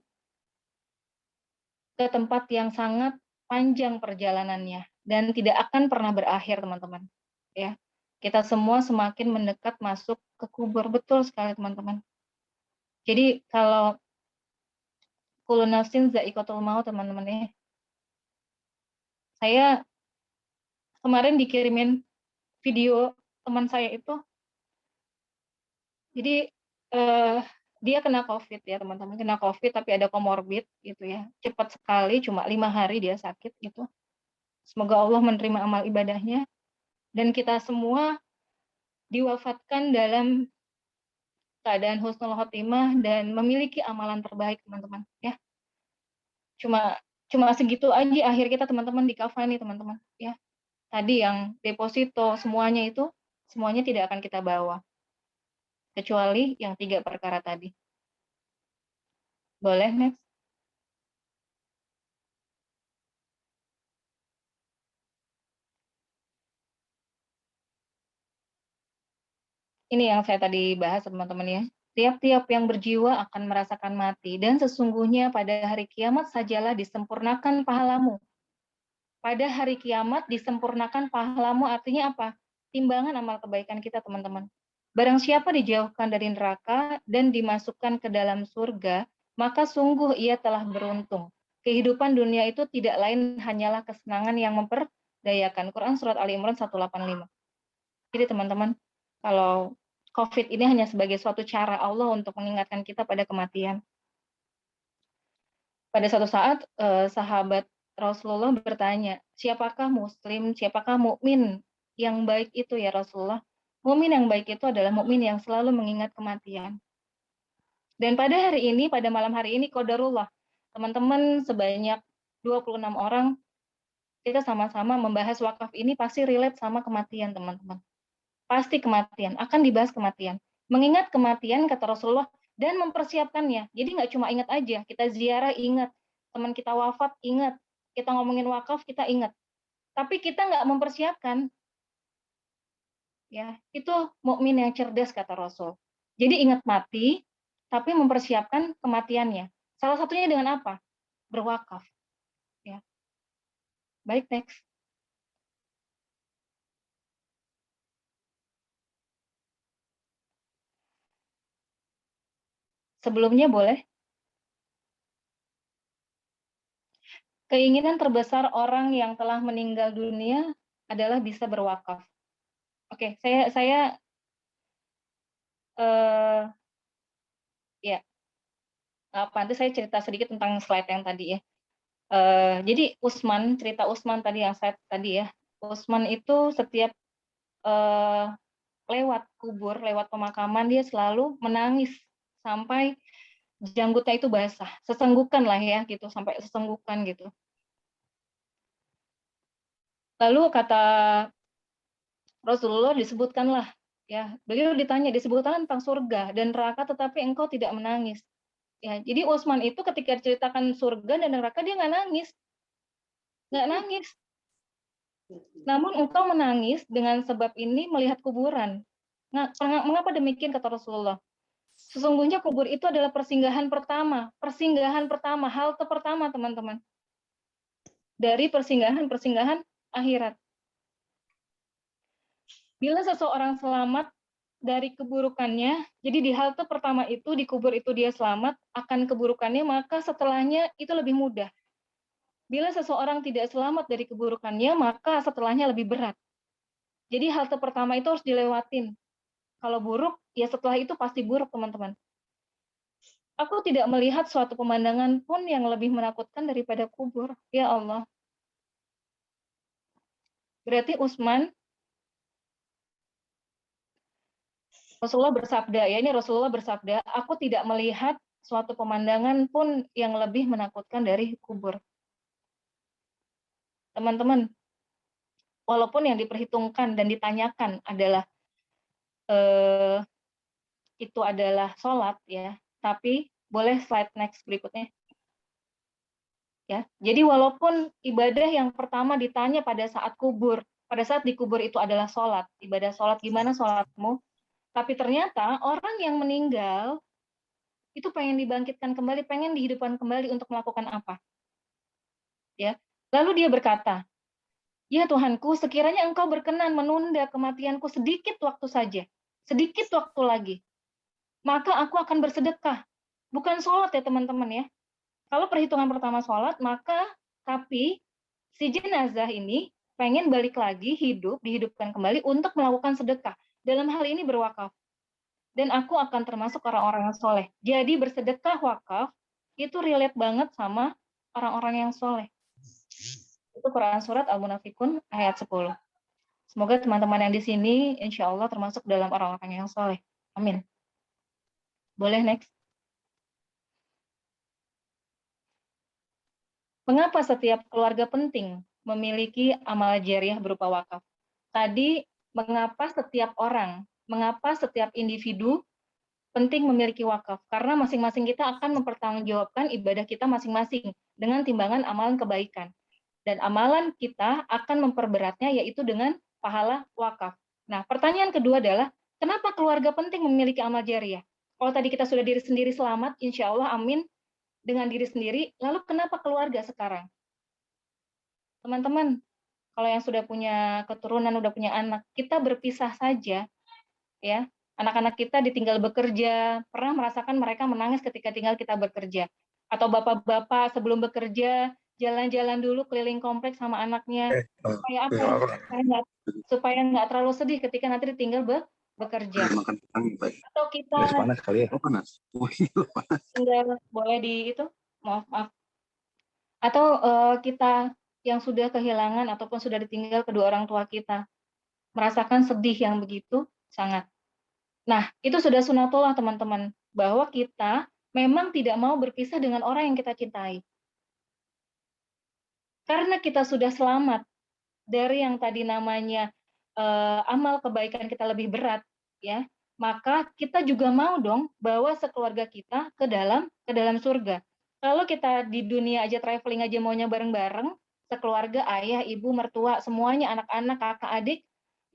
ke tempat yang sangat panjang perjalanannya dan tidak akan pernah berakhir, teman-teman. Ya, kita semua semakin mendekat masuk ke kubur, betul sekali, teman-teman. Jadi kalau kullu nafsin za'iqatul maut, teman-teman ya. Saya kemarin dikirimin video teman saya itu, jadi dia kena COVID ya teman-teman, kena COVID tapi ada komorbid gitu ya, cepat sekali, cuma 5 hari dia sakit gitu. Semoga Allah menerima amal ibadahnya dan kita semua diwafatkan dalam keadaan husnul khotimah dan memiliki amalan terbaik, teman-teman ya. Cuma segitu aja akhir kita, teman-teman, dikafani, teman-teman ya. Tadi yang deposito semuanya itu semuanya tidak akan kita bawa kecuali yang 3 perkara tadi. Boleh next? Ini yang saya tadi bahas, teman-teman ya. Tiap-tiap yang berjiwa akan merasakan mati, dan sesungguhnya pada hari kiamat sajalah disempurnakan pahalamu. Pada hari kiamat disempurnakan pahalamu artinya apa? Timbangan amal kebaikan kita, teman-teman. Barang siapa dijauhkan dari neraka dan dimasukkan ke dalam surga, maka sungguh ia telah beruntung. Kehidupan dunia itu tidak lain hanyalah kesenangan yang memperdayakan. Quran Surat Ali Imran 185. Jadi teman-teman, kalau COVID ini hanya sebagai suatu cara Allah untuk mengingatkan kita pada kematian. Pada suatu saat, sahabat Rasulullah bertanya, siapakah muslim, siapakah mukmin yang baik itu ya Rasulullah? Mukmin yang baik itu adalah mukmin yang selalu mengingat kematian. Dan pada hari ini, pada malam hari ini, qadarullah, teman-teman sebanyak 26 orang, kita sama-sama membahas wakaf ini pasti relate sama kematian, teman-teman. Pasti kematian, akan dibahas kematian. Mengingat kematian, kata Rasulullah, dan mempersiapkannya. Jadi nggak cuma ingat aja, kita ziarah ingat, teman kita wafat ingat, kita ngomongin wakaf kita ingat. Tapi kita nggak mempersiapkan. Ya, itu mukmin yang cerdas, kata Rasul. Jadi ingat mati, tapi mempersiapkan kematiannya. Salah satunya dengan apa? Berwakaf. Ya. Baik, next. Sebelumnya boleh. Keinginan terbesar orang yang telah meninggal dunia adalah bisa berwakaf. Oke, saya ya, nanti saya cerita sedikit tentang slide yang tadi ya. Jadi cerita Usman tadi yang saya tadi ya, Usman itu setiap lewat kubur, lewat pemakaman, dia selalu menangis sampai janggutnya itu basah, sesenggukan lah ya gitu, sampai sesenggukan gitu. Lalu kata Rasulullah disebutkanlah, ya, beliau disebutkan tentang surga dan neraka, tetapi engkau tidak menangis. Ya, jadi Utsman itu ketika ceritakan surga dan neraka dia nggak nangis. Namun engkau menangis dengan sebab ini melihat kuburan. Nah, mengapa demikian, kata Rasulullah? Sesungguhnya kubur itu adalah persinggahan pertama, halte pertama, teman-teman, dari persinggahan akhirat. Bila seseorang selamat dari keburukannya, jadi di halte pertama itu, di kubur itu dia selamat akan keburukannya, maka setelahnya itu lebih mudah. Bila seseorang tidak selamat dari keburukannya, maka setelahnya lebih berat. Jadi halte pertama itu harus dilewatin. Kalau buruk, ya setelah itu pasti buruk, teman-teman. Aku tidak melihat suatu pemandangan pun yang lebih menakutkan daripada kubur. Ya Allah. Berarti Utsman Rasulullah bersabda, ya ini Rasulullah bersabda, aku tidak melihat suatu pemandangan pun yang lebih menakutkan dari kubur. Teman-teman, walaupun yang diperhitungkan dan ditanyakan adalah itu adalah sholat, ya, tapi boleh slide next berikutnya. Ya, jadi walaupun ibadah yang pertama ditanya pada saat dikubur itu adalah sholat, ibadah sholat, gimana sholatmu? Tapi ternyata orang yang meninggal itu pengen dibangkitkan kembali, pengen dihidupkan kembali untuk melakukan apa? Ya, lalu dia berkata, ya Tuhanku, sekiranya Engkau berkenan menunda kematianku sedikit waktu saja, sedikit waktu lagi, maka aku akan bersedekah. Bukan sholat ya teman-teman ya. Kalau perhitungan pertama sholat, tapi si jenazah ini pengen balik lagi dihidupkan kembali untuk melakukan sedekah. Dalam hal ini berwakaf. Dan aku akan termasuk orang-orang yang soleh. Jadi bersedekah wakaf itu relate banget sama orang-orang yang soleh. Itu Quran Surat Al-Munafikun ayat 10. Semoga teman-teman yang di sini insya Allah termasuk dalam orang-orang yang soleh. Amin. Boleh next. Mengapa setiap keluarga penting memiliki amal jariah berupa wakaf? Tadi, mengapa setiap individu penting memiliki wakaf? Karena masing-masing kita akan mempertanggungjawabkan ibadah kita masing-masing dengan timbangan amalan kebaikan. Dan amalan kita akan memperberatnya yaitu dengan pahala wakaf. Nah, pertanyaan kedua adalah, kenapa keluarga penting memiliki amal jariah? Kalau tadi kita sudah diri sendiri selamat, insya Allah amin, dengan diri sendiri, lalu kenapa keluarga sekarang? Teman-teman, kalau yang sudah punya keturunan, sudah punya anak, kita berpisah saja, ya. Anak-anak kita ditinggal bekerja, pernah merasakan mereka menangis ketika tinggal kita bekerja. Atau bapak-bapak sebelum bekerja, jalan-jalan dulu keliling kompleks sama anaknya. Supaya apa? Supaya nggak terlalu sedih ketika nanti ditinggal bekerja. Atau kita
panas kali ya? Oh, panas.
tinggal boleh di itu, maaf. Atau kita yang sudah kehilangan ataupun sudah ditinggal kedua orang tua kita, merasakan sedih yang begitu sangat. Nah, itu sudah sunatullah teman-teman, bahwa kita memang tidak mau berpisah dengan orang yang kita cintai. Karena kita sudah selamat dari yang tadi namanya amal kebaikan kita lebih berat, ya, maka kita juga mau dong bawa sekeluarga kita ke dalam surga. Kalau kita di dunia aja traveling aja maunya bareng-bareng, sekeluarga, ayah, ibu, mertua, semuanya, anak-anak, kakak, adik,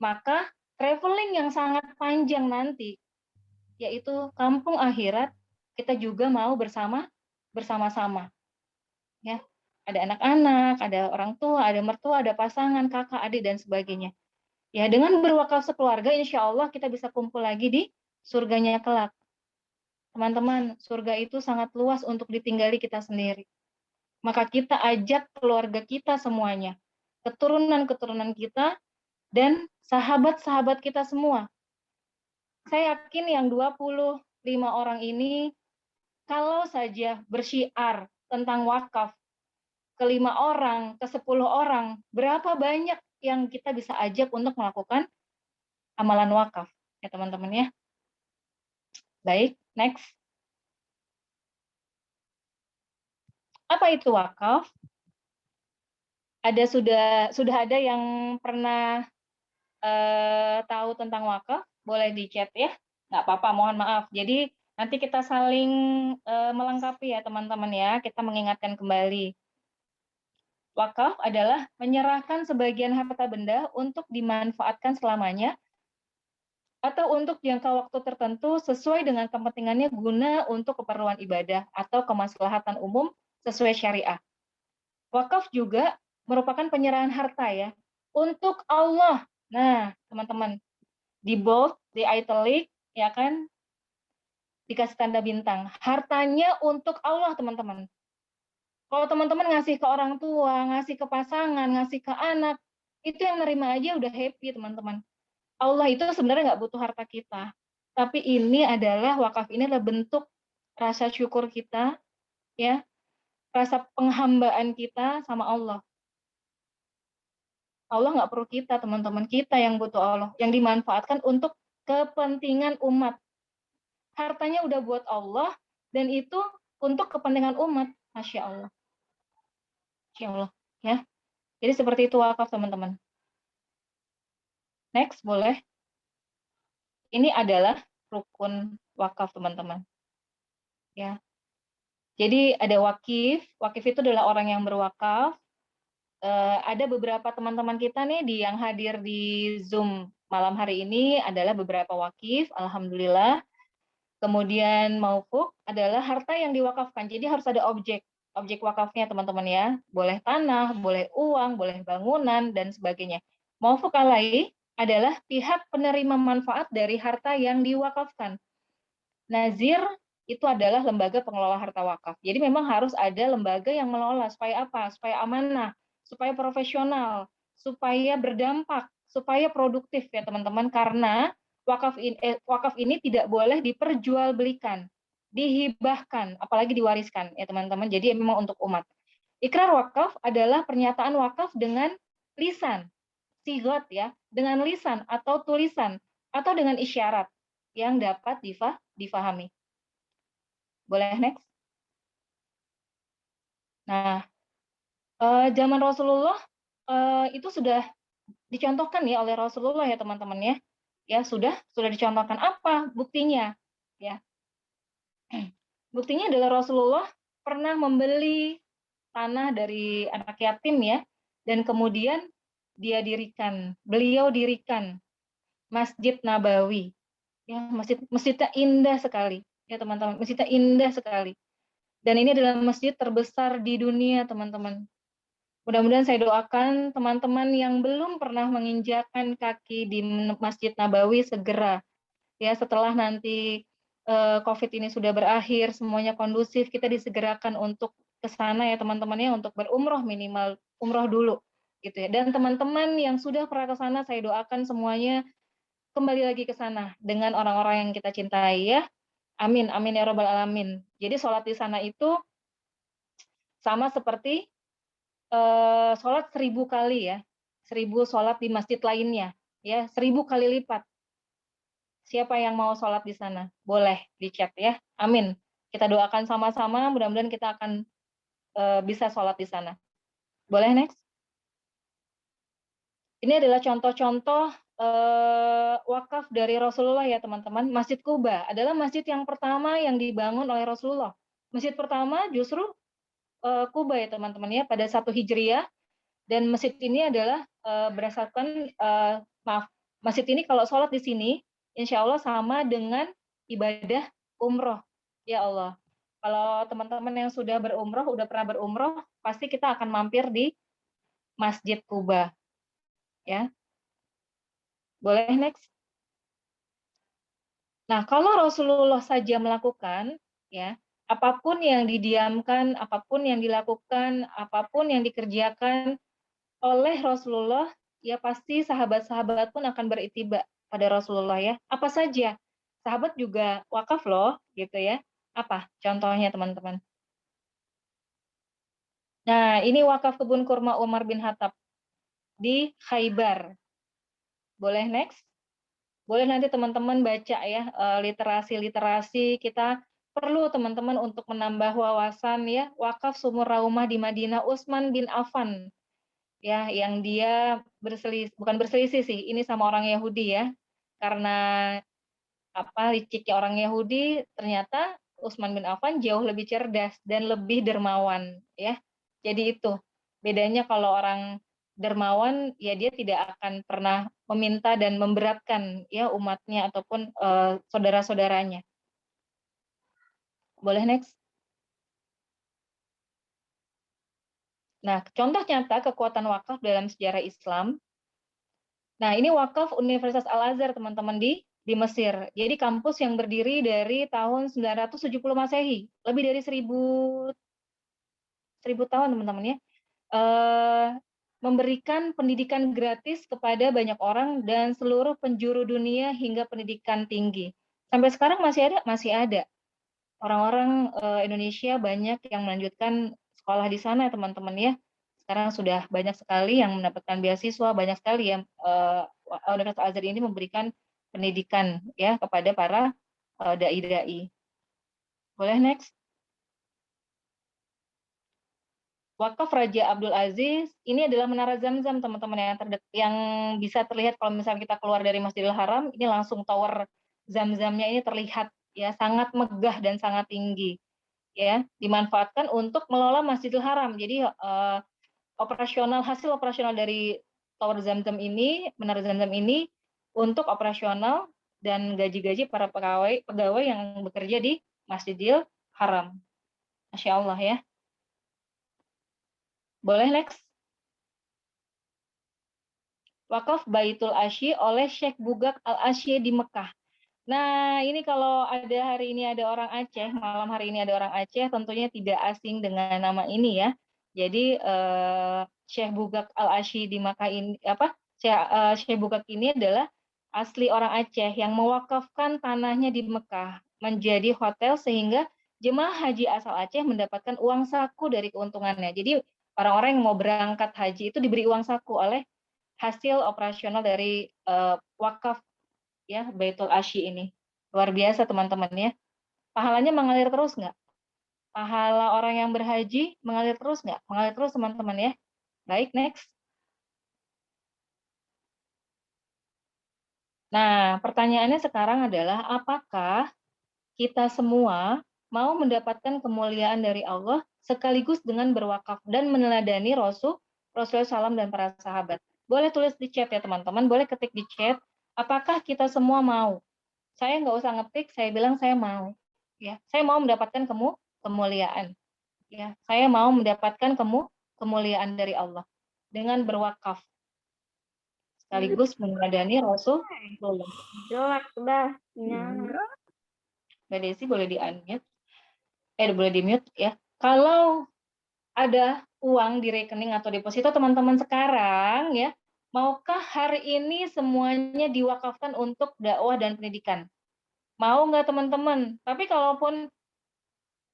maka traveling yang sangat panjang nanti, yaitu kampung akhirat, kita juga mau bersama-sama. Ya, ada anak-anak, ada orang tua, ada mertua, ada pasangan, kakak, adik, dan sebagainya. Ya, dengan berwakaf sekeluarga, insya Allah kita bisa kumpul lagi di surganya kelak. Teman-teman, surga itu sangat luas untuk ditinggali kita sendiri. Maka kita ajak keluarga kita semuanya, keturunan-keturunan kita, dan sahabat-sahabat kita semua. Saya yakin yang 25 orang ini, kalau saja bersyiar tentang wakaf, ke 5 orang, ke 10 orang, berapa banyak yang kita bisa ajak untuk melakukan amalan wakaf, ya teman-teman ya. Baik, next. Apa itu wakaf? Sudah ada yang pernah tahu tentang wakaf? Boleh di chat ya. Nggak apa-apa, mohon maaf. Jadi nanti kita saling melengkapi ya teman-teman ya. Kita mengingatkan kembali. Wakaf adalah menyerahkan sebagian harta benda untuk dimanfaatkan selamanya atau untuk jangka waktu tertentu sesuai dengan kepentingannya guna untuk keperluan ibadah atau kemaslahatan umum sesuai syariah. Wakaf juga merupakan penyerahan harta ya untuk Allah. Nah, teman-teman, di bold, di italic, ya kan, dikasih tanda bintang. Hartanya untuk Allah, teman-teman. Kalau teman-teman ngasih ke orang tua, ngasih ke pasangan, ngasih ke anak, itu yang nerima aja udah happy, teman-teman. Allah itu sebenarnya nggak butuh harta kita. Tapi ini adalah wakaf, ini adalah bentuk rasa syukur kita, ya, rasa penghambaan kita sama Allah. Allah nggak perlu kita, teman-teman, kita yang butuh Allah, yang dimanfaatkan untuk kepentingan umat. Hartanya udah buat Allah dan itu untuk kepentingan umat. Masya Allah. Masya Allah. Ya. Jadi seperti itu wakaf, teman-teman. Next, boleh. Ini adalah rukun wakaf, teman-teman. Ya. Jadi ada wakif. Wakif itu adalah orang yang berwakaf. Ada beberapa teman-teman kita nih yang hadir di Zoom malam hari ini adalah beberapa wakif, alhamdulillah. Kemudian maufuk adalah harta yang diwakafkan. Jadi harus ada objek wakafnya, teman-teman ya. Boleh tanah, boleh uang, boleh bangunan dan sebagainya. Maufuk alaih adalah pihak penerima manfaat dari harta yang diwakafkan. Nazir itu adalah lembaga pengelola harta wakaf. Jadi memang harus ada lembaga yang mengelola supaya apa? Supaya amanah, supaya profesional, supaya berdampak, supaya produktif ya teman-teman. Karena wakaf ini tidak boleh diperjualbelikan, dihibahkan, apalagi diwariskan ya teman-teman. Jadi memang untuk umat. Ikrar wakaf adalah pernyataan wakaf dengan lisan, sigot ya, dengan lisan atau tulisan atau dengan isyarat yang dapat difahami. Boleh next? Nah, zaman Rasulullah itu sudah dicontohkan ya oleh Rasulullah ya teman-teman ya. Ya sudah dicontohkan. Apa buktinya? Ya. Buktinya adalah Rasulullah pernah membeli tanah dari anak yatim ya, dan kemudian beliau dirikan Masjid Nabawi. Ya, masjidnya indah sekali. Ya teman-teman, masjidnya indah sekali. Dan ini adalah masjid terbesar di dunia, teman-teman. Mudah-mudahan saya doakan teman-teman yang belum pernah menginjakkan kaki di Masjid Nabawi segera. Ya, setelah nanti COVID ini sudah berakhir, semuanya kondusif, kita disegerakan untuk ke sana ya teman-teman ya, untuk berumroh minimal umroh dulu gitu ya. Dan teman-teman yang sudah pernah ke sana, saya doakan semuanya kembali lagi ke sana dengan orang-orang yang kita cintai ya. Amin, amin ya robbal alamin. Jadi sholat di sana itu sama seperti sholat 1000 kali ya, 1000 sholat di masjid lainnya, ya 1000 kali lipat. Siapa yang mau sholat di sana? Boleh di chat ya, amin. Kita doakan sama-sama, mudah-mudahan kita akan bisa sholat di sana. Boleh next? Ini adalah contoh-contoh wakaf dari Rasulullah ya teman-teman. Masjid Kuba adalah masjid yang pertama yang dibangun oleh Rasulullah. Masjid pertama justru Kuba ya teman-teman ya, pada 1 Hijriah. Dan masjid ini adalah berdasarkan masjid ini kalau sholat di sini, insya Allah sama dengan ibadah umroh. Ya Allah, kalau teman-teman yang sudah berumroh, udah pernah berumroh, pasti kita akan mampir di Masjid Kuba. Ya, boleh next. Nah, kalau Rasulullah saja melakukan, ya, apapun yang didiamkan, apapun yang dilakukan, apapun yang dikerjakan oleh Rasulullah, ya pasti sahabat-sahabat pun akan beritiba pada Rasulullah ya. Apa saja? Sahabat juga wakaf loh, gitu ya. Apa contohnya teman-teman? Nah, ini wakaf kebun kurma Umar bin Khattab di Khaybar. Boleh next? Boleh nanti teman-teman baca ya, literasi-literasi kita perlu teman-teman untuk menambah wawasan ya. Wakaf sumur raumah di Madinah Utsman bin Affan. Ya, yang dia bukan berselisih sih, ini sama orang Yahudi ya. Karena liciknya orang Yahudi, ternyata Utsman bin Affan jauh lebih cerdas dan lebih dermawan ya. Jadi itu bedanya, kalau orang dermawan ya dia tidak akan pernah meminta dan memberatkan ya umatnya ataupun saudara-saudaranya. Boleh next. Nah, contoh nyata kekuatan wakaf dalam sejarah Islam. Nah, ini wakaf Universitas Al-Azhar teman-teman di Mesir. Jadi kampus yang berdiri dari tahun 970 Masehi, lebih dari 1000 tahun teman-teman ya. Memberikan pendidikan gratis kepada banyak orang dan seluruh penjuru dunia hingga pendidikan tinggi. Sampai sekarang masih ada. Orang-orang Indonesia banyak yang melanjutkan sekolah di sana teman-teman ya. Sekarang sudah banyak sekali yang mendapatkan beasiswa, banyak sekali yang Universitas Al-Azhar ini memberikan pendidikan ya kepada para dai-dai. Boleh next? Wakaf Raja Abdul Aziz ini adalah Menara Zamzam teman-teman yang bisa terlihat kalau misalnya kita keluar dari Masjidil Haram, ini langsung tower Zamzamnya ini terlihat ya, sangat megah dan sangat tinggi ya, dimanfaatkan untuk mengelola Masjidil Haram. Jadi hasil operasional dari tower Zamzam ini, Menara Zamzam ini untuk operasional dan gaji-gaji para pegawai yang bekerja di Masjidil Haram. Masya Allah ya. Boleh next? Wakaf Baitul Asyi oleh Syekh Bugak Al-Asyi di Mekah. Nah, ini kalau hari ini ada orang Aceh, malam hari ini ada orang Aceh, tentunya tidak asing dengan nama ini ya. Jadi Syekh Bugak Al-Asyi di Mekah ini Syekh Bugak ini adalah asli orang Aceh yang mewakafkan tanahnya di Mekah menjadi hotel sehingga jemaah haji asal Aceh mendapatkan uang saku dari keuntungannya. Jadi orang-orang yang mau berangkat haji itu diberi uang saku oleh hasil operasional dari wakaf ya Baitul Asyi ini. Luar biasa teman-teman ya. Pahalanya mengalir terus nggak? Pahala orang yang berhaji mengalir terus nggak? Mengalir terus teman-teman ya. Baik, next. Nah, pertanyaannya sekarang adalah apakah kita semua mau mendapatkan kemuliaan dari Allah sekaligus dengan berwakaf dan meneladani Rasulullah SAW dan para sahabat. Boleh tulis di chat ya teman-teman, boleh ketik di chat. Apakah kita semua mau? Saya nggak usah ngetik, saya bilang saya mau. Ya, saya mau mendapatkan kemuliaan. Ya, saya mau mendapatkan kemuliaan dari Allah dengan berwakaf sekaligus meneladani Rasulullah.
Jelek dah.
Mbak Desi boleh di-unmute. Boleh di-mute ya. Kalau ada uang di rekening atau deposito teman-teman sekarang ya, maukah hari ini semuanya diwakafkan untuk dakwah dan pendidikan? Mau nggak teman-teman? Tapi kalaupun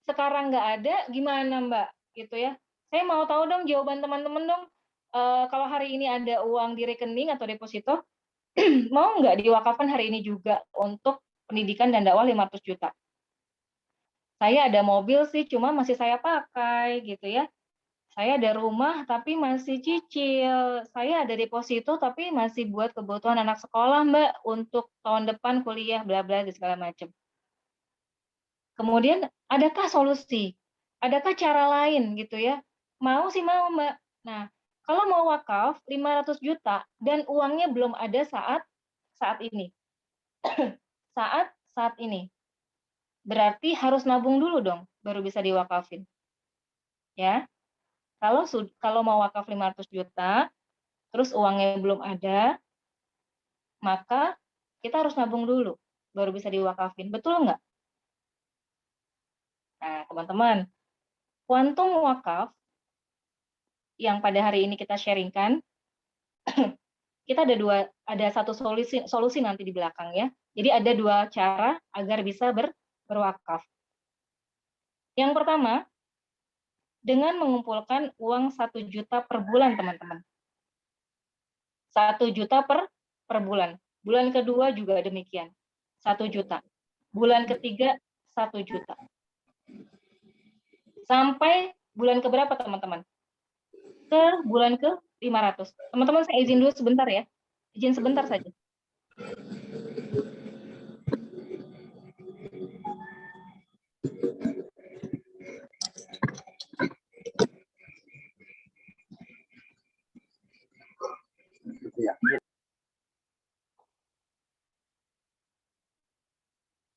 sekarang nggak ada, gimana Mbak? Gitu ya. Saya mau tahu dong jawaban teman-teman dong. Kalau hari ini ada uang di rekening atau deposito, mau nggak diwakafkan hari ini juga untuk pendidikan dan dakwah 500 juta? Saya ada mobil sih, cuma masih saya pakai gitu ya. Saya ada rumah tapi masih cicil. Saya ada deposito tapi masih buat kebutuhan anak sekolah, Mbak, untuk tahun depan kuliah bla bla dan segala macam. Kemudian adakah solusi? Adakah cara lain gitu ya? Mau sih mau, Mbak. Nah, kalau mau wakaf 500 juta dan uangnya belum ada saat ini. saat ini. Berarti harus nabung dulu dong baru bisa diwakafin. Ya. Kalau mau wakaf 500 juta terus uangnya belum ada, maka kita harus nabung dulu baru bisa diwakafin. Betul nggak? Nah, teman-teman, kuantum wakaf yang pada hari ini kita sharingkan, kita ada satu solusi nanti di belakang ya. Jadi ada dua cara agar bisa berwakaf. Yang pertama, dengan mengumpulkan uang 1 juta per bulan, teman-teman. 1 juta per bulan. Bulan kedua juga demikian. 1 juta. Bulan ketiga 1 juta. Sampai bulan keberapa, teman-teman? Ke bulan ke 500. Teman-teman saya izin dulu sebentar ya. Izin sebentar saja.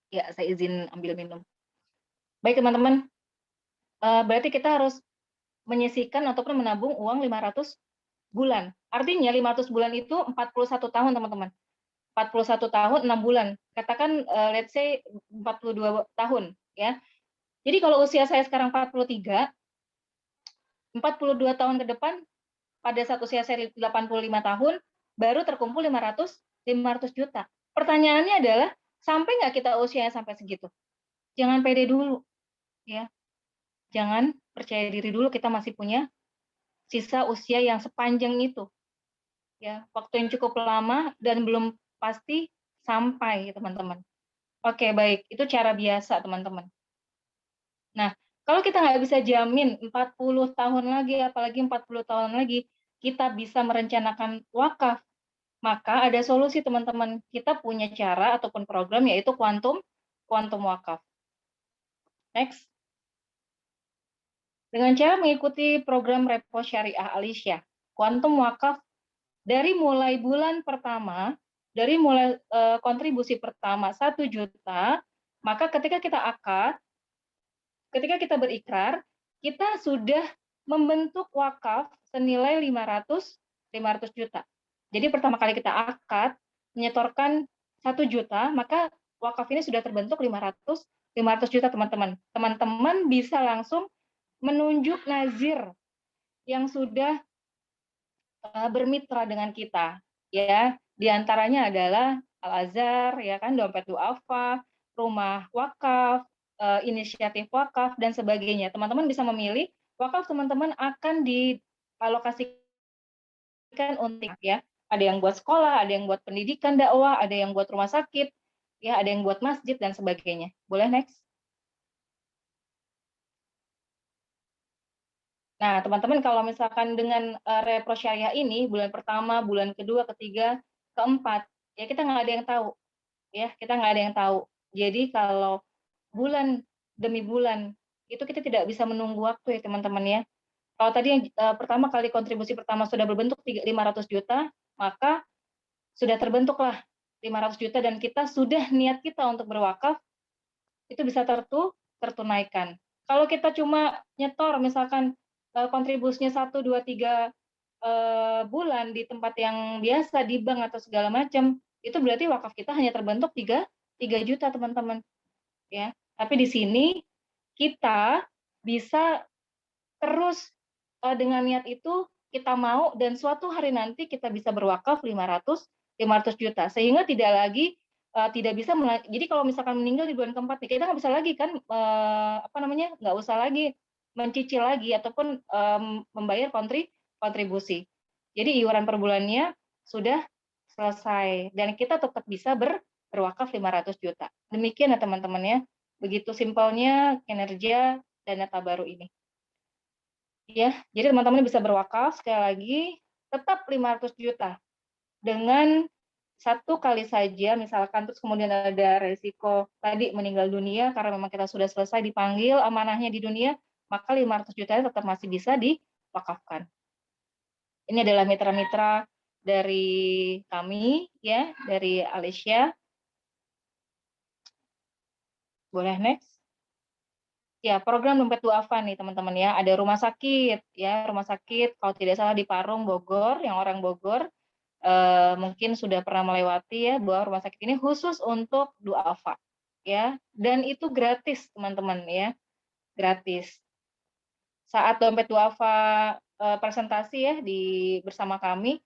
Ya, saya izin ambil minum. Baik, teman-teman. Berarti kita harus menyisihkan ataupun menabung uang 500 bulan. Artinya 500 bulan itu 41 tahun, teman-teman. 41 tahun, 6 bulan. Katakan, let's say 42 tahun. Ya. Jadi kalau usia saya sekarang 43, 42 tahun ke depan, pada saat usia saya 85 tahun, baru terkumpul 500 juta. Pertanyaannya adalah, sampai nggak kita usianya sampai segitu? Jangan pede dulu. Ya. Jangan percaya diri dulu, kita masih punya sisa usia yang sepanjang itu. Ya, waktu yang cukup lama dan belum pasti sampai, teman-teman. Oke, baik. Itu cara biasa, teman-teman. Nah, kalau kita nggak bisa jamin 40 tahun lagi, apalagi 40 tahun lagi, kita bisa merencanakan wakaf, maka ada solusi, teman-teman. Kita punya cara ataupun program, yaitu kuantum wakaf. Next. Dengan cara mengikuti program Repo Syariah Alisya, kuantum wakaf dari mulai bulan pertama, dari mulai kontribusi pertama 1 juta, maka ketika kita akad, ketika kita berikrar, kita sudah membentuk wakaf senilai 500 juta. Jadi pertama kali kita akad, menyetorkan 1 juta, maka wakaf ini sudah terbentuk 500 juta, teman-teman. Teman-teman bisa langsung menunjuk nazir yang sudah bermitra dengan kita, ya. Di antaranya adalah Al-Azhar, ya kan, Dompet Duafa, Rumah Wakaf, Inisiatif Wakaf, dan sebagainya. Teman-teman bisa memilih wakaf teman-teman akan dialokasikan untuk, ya. Ada yang buat sekolah, ada yang buat pendidikan dakwah, ada yang buat rumah sakit, ya, ada yang buat masjid dan sebagainya. Boleh next? Nah, teman-teman, kalau misalkan dengan Repro Syariah ini, bulan pertama, bulan kedua, ketiga, keempat, ya kita nggak ada yang tahu. Ya, kita nggak ada yang tahu. Jadi kalau bulan demi bulan, itu kita tidak bisa menunggu waktu, ya teman-teman, ya. Kalau tadi yang pertama kali kontribusi pertama sudah berbentuk 500 juta, maka sudah terbentuklah 500 juta dan kita sudah niat kita untuk berwakaf, itu bisa tertunaikan. Kalau kita cuma nyetor, misalkan kontribusinya 1, 2, 3 bulan di tempat yang biasa, di bank atau segala macam, itu berarti wakaf kita hanya terbentuk 3 juta, teman-teman. Ya. Tapi di sini kita bisa terus dengan niat itu kita mau, dan suatu hari nanti kita bisa berwakaf 500 juta, sehingga tidak lagi tidak bisa jadi kalau misalkan meninggal di bulan keempat, kita nggak bisa lagi kan nggak usah lagi mencicil lagi ataupun membayar kontribusi. Jadi iuran per bulannya sudah selesai dan kita tetap bisa berwakaf 500 juta. Demikian ya teman-teman, ya. Begitu simpelnya kinerja dana tabaru ini. Ya, jadi teman-teman bisa berwakaf, sekali lagi tetap 500 juta dengan satu kali saja, misalkan terus kemudian ada resiko tadi meninggal dunia karena memang kita sudah selesai dipanggil amanahnya di dunia, maka 500 juta tetap masih bisa diwakafkan. Ini adalah mitra-mitra dari kami, ya, dari Alisya. Boleh next? Ya, program Dompet Duafa nih teman-teman, ya. Ada rumah sakit, ya, rumah sakit kalau tidak salah di Parung, Bogor, yang orang Bogor mungkin sudah pernah melewati, ya, bahwa rumah sakit ini khusus untuk duafa, ya, dan itu gratis, teman-teman, ya, gratis. Saat Dompet Duafa presentasi, ya, bersama kami,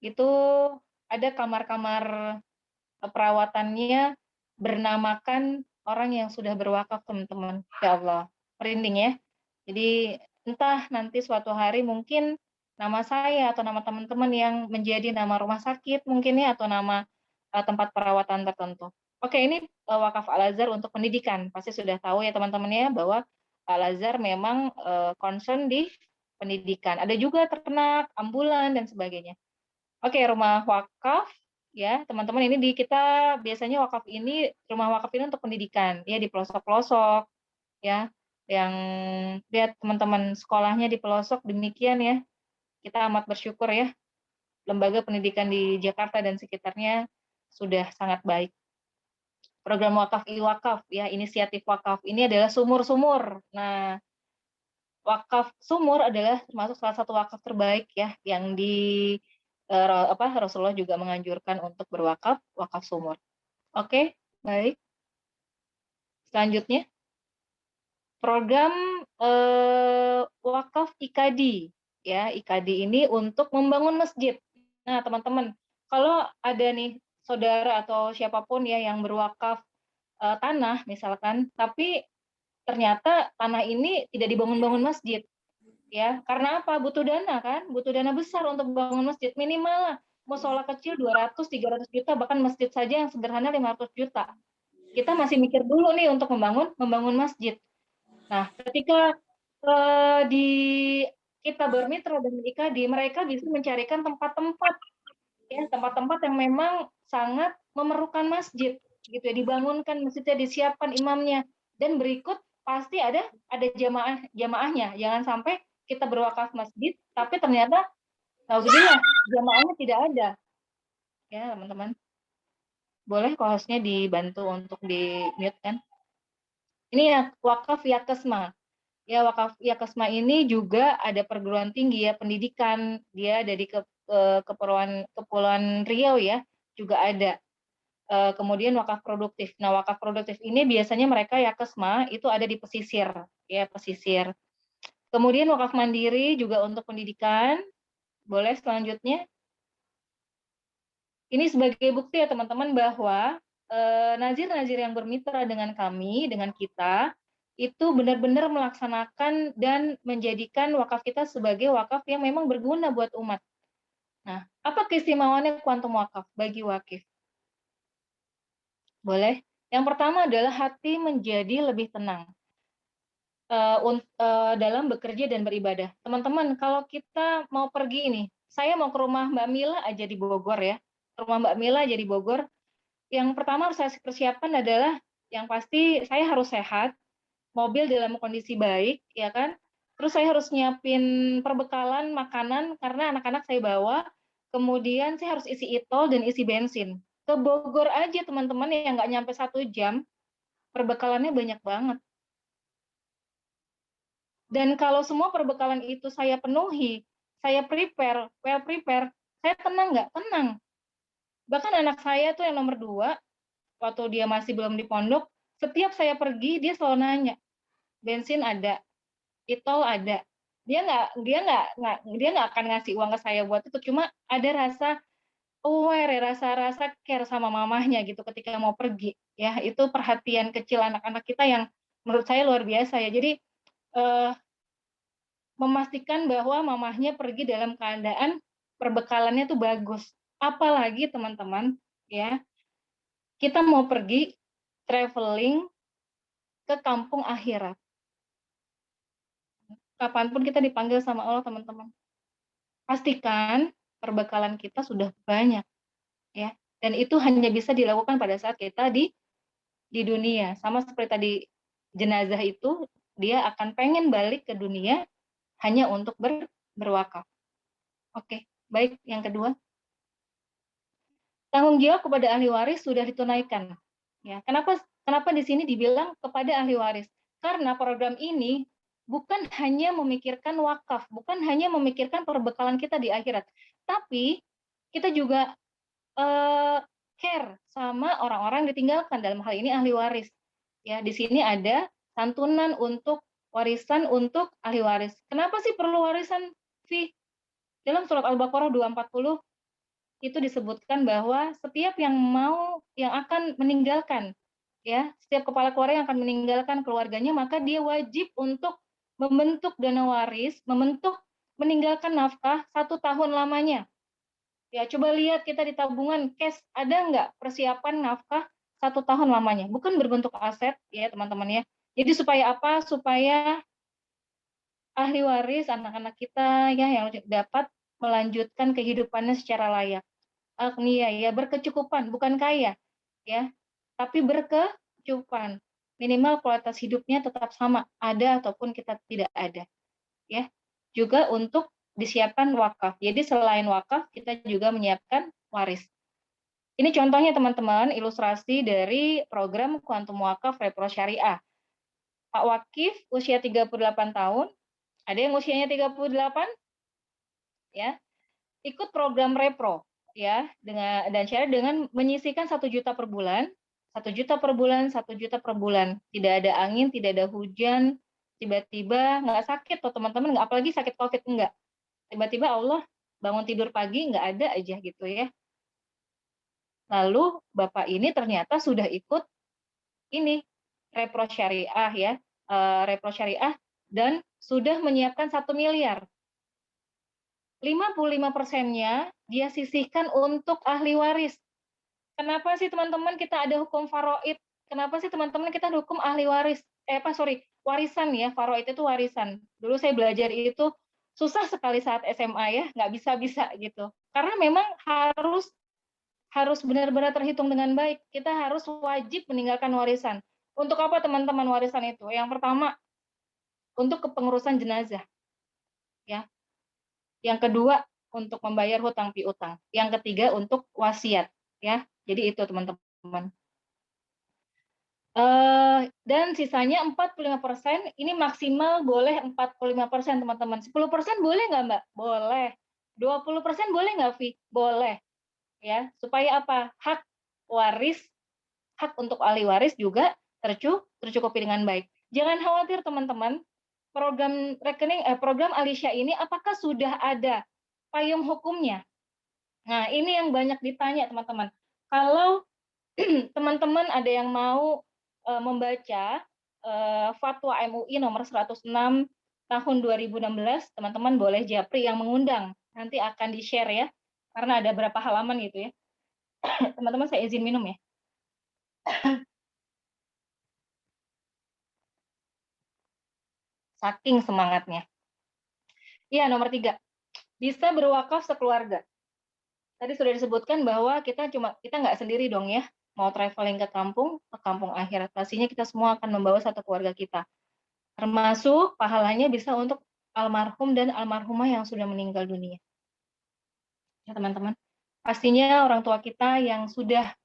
itu ada kamar-kamar perawatannya bernamakan orang yang sudah berwakaf, teman-teman. Ya Allah, merinding, ya. Jadi entah nanti suatu hari mungkin nama saya atau nama teman-teman yang menjadi nama rumah sakit mungkin, ya, atau nama tempat perawatan tertentu. Oke, ini wakaf Al-Azhar untuk pendidikan. Pasti sudah tahu, ya teman-teman, ya, bahwa Al-Azhar memang concern di pendidikan. Ada juga ternak, ambulan dan sebagainya. Oke, rumah wakaf, ya teman-teman, ini kita biasanya wakaf ini, rumah wakaf ini untuk pendidikan, ya, di pelosok-pelosok, ya, yang lihat teman-teman sekolahnya di pelosok, demikian, ya, kita amat bersyukur, ya, lembaga pendidikan di Jakarta dan sekitarnya sudah sangat baik. Program wakaf wakaf, ya, inisiatif wakaf ini adalah sumur-sumur. Nah, wakaf sumur adalah termasuk salah satu wakaf terbaik, ya, yang Rasulullah juga menganjurkan untuk berwakaf, wakaf sumur. Oke, baik. Selanjutnya, program wakaf IKADI, ya, IKADI ini untuk membangun masjid. Nah, teman-teman, kalau ada nih saudara atau siapapun, ya, yang berwakaf tanah misalkan, tapi ternyata tanah ini tidak dibangun-bangun masjid, ya, karena apa? Butuh dana, kan, butuh dana besar untuk bangun masjid, minimal musola kecil 200-300 juta, bahkan masjid saja yang sederhana 500 juta. Kita masih mikir dulu nih untuk membangun masjid. Nah, ketika kita bermitra dengan IKADI, mereka bisa mencarikan tempat-tempat yang memang sangat memerlukan masjid, gitu ya, dibangunkan masjidnya, disiapkan imamnya, dan berikut pasti ada jamaahnya. Jangan sampai kita berwakaf masjid, tapi ternyata alhamdulillah jamaahnya tidak ada, ya teman-teman. Boleh hostnya dibantu untuk di mute kan? Ini ya wakaf Yakesma. Ya wakaf Yakesma ini juga ada perguruan tinggi ya pendidikan, dia dari Kepulauan Riau ya juga ada. Kemudian wakaf produktif. Nah wakaf produktif ini biasanya mereka Yakesma itu ada di pesisir ya pesisir. Kemudian wakaf mandiri juga untuk pendidikan. Boleh selanjutnya. Ini sebagai bukti ya teman-teman bahwa nazir-nazir yang bermitra dengan kami, dengan kita, itu benar-benar melaksanakan dan menjadikan wakaf kita sebagai wakaf yang memang berguna buat umat. Nah, apa keistimewaannya kuantum wakaf bagi wakif? Boleh. Yang pertama adalah hati menjadi lebih tenang dalam bekerja dan beribadah. Teman-teman, kalau kita mau pergi nih, saya mau ke rumah Mbak Mila aja di Bogor ya, ke rumah Mbak Mila aja di Bogor, yang pertama harus saya persiapkan adalah yang pasti saya harus sehat, mobil dalam kondisi baik, ya kan? Terus saya harus nyiapin perbekalan makanan karena anak-anak saya bawa. Kemudian saya harus isi e-tol dan isi bensin. Ke Bogor aja teman-teman yang nggak nyampe 1 jam, perbekalannya banyak banget. Dan kalau semua perbekalan itu saya penuhi, saya well prepare, saya tenang nggak? Tenang. Bahkan anak saya tuh yang nomor 2, waktu dia masih belum di pondok, setiap saya pergi dia selalu nanya, bensin ada, e-tol ada. Dia nggak akan ngasih uang ke saya buat itu, cuma ada rasa aware, rasa care sama mamahnya gitu ketika mau pergi. Ya, itu perhatian kecil anak-anak kita yang menurut saya luar biasa ya. Jadi memastikan bahwa mamahnya pergi dalam keadaan perbekalannya tuh bagus. Apalagi teman-teman, ya, kita mau pergi traveling ke kampung akhirat. Kapanpun kita dipanggil sama Allah, teman-teman. Pastikan perbekalan kita sudah banyak, ya. Dan itu hanya bisa dilakukan pada saat kita di dunia. Sama seperti tadi jenazah itu, dia akan pengen balik ke dunia hanya untuk berwakaf. Oke, baik. Yang kedua, tanggung jawab kepada ahli waris sudah ditunaikan. Ya, kenapa di sini dibilang kepada ahli waris? Karena program ini bukan hanya memikirkan wakaf, bukan hanya memikirkan perbekalan kita di akhirat, tapi kita juga care sama orang-orang yang ditinggalkan, dalam hal ini ahli waris. Ya, di sini ada santunan untuk warisan untuk ahli waris. Kenapa sih perlu warisan, Vi? Dalam surat Al-Baqarah 240 itu disebutkan bahwa setiap yang akan meninggalkan, ya, setiap kepala keluarga yang akan meninggalkan keluarganya, maka dia wajib untuk membentuk dana waris, meninggalkan nafkah 1 tahun lamanya. Ya, coba lihat kita di tabungan cash, ada nggak persiapan nafkah 1 tahun lamanya? Bukan berbentuk aset, ya teman-teman ya. Jadi supaya apa? Supaya ahli waris, anak-anak kita ya yang dapat melanjutkan kehidupannya secara layak. Agnia ya, berkecukupan, bukan kaya ya, tapi berkecukupan. Minimal kualitas hidupnya tetap sama, ada ataupun kita tidak ada. Ya. Juga untuk disiapkan wakaf. Jadi selain wakaf, kita juga menyiapkan waris. Ini contohnya teman-teman, ilustrasi dari program Kuantum Wakaf Repro Syariah. Pak Wakif usia 38 tahun, ada yang usianya 38 ya, ikut program Repro ya, dan syarat dengan menyisihkan 1 juta per bulan, 1 juta per bulan, 1 juta per bulan. Tidak ada angin, tidak ada hujan, tiba-tiba nggak sakit tuh teman-teman, nggak, apalagi sakit COVID enggak. Tiba-tiba Allah bangun tidur pagi nggak ada aja gitu ya. Lalu Bapak ini ternyata sudah ikut ini Repro Syariah ya, Repro Syariah, dan sudah menyiapkan 1 miliar. 55%-nya dia sisihkan untuk ahli waris. Kenapa sih teman-teman kita ada hukum faraid? Kenapa sih teman-teman kita ada hukum ahli waris? Warisan ya, faraid itu warisan. Dulu saya belajar itu susah sekali saat SMA ya, nggak bisa-bisa gitu. Karena memang harus benar-benar terhitung dengan baik. Kita harus wajib meninggalkan warisan. Untuk apa teman-teman warisan itu? Yang pertama, untuk kepengurusan jenazah. Ya. Yang kedua, untuk membayar hutang piutang. Yang ketiga, untuk wasiat. Ya. Jadi itu teman-teman. Dan sisanya 45%, ini maksimal boleh 45% teman-teman. 10% boleh nggak Mbak? Boleh. 20% boleh nggak Vi? Boleh. Ya, supaya apa? Hak untuk ahli waris juga tercukupi dengan baik. Jangan khawatir teman-teman, program Alisha ini apakah sudah ada payung hukumnya? Nah, ini yang banyak ditanya teman-teman. Kalau teman-teman ada yang mau membaca Fatwa MUI nomor 106 tahun 2016, teman-teman boleh japri yang mengundang. Nanti akan di-share ya, karena ada berapa halaman gitu ya. Teman-teman saya izin minum ya. Saking semangatnya. Iya, nomor 3. Bisa berwakaf sekeluarga. Tadi sudah disebutkan bahwa kita nggak sendiri dong ya. Mau traveling ke kampung akhirat. Pastinya kita semua akan membawa satu keluarga kita. Termasuk pahalanya bisa untuk almarhum dan almarhumah yang sudah meninggal dunia. Ya teman-teman. Pastinya orang tua kita yang sudah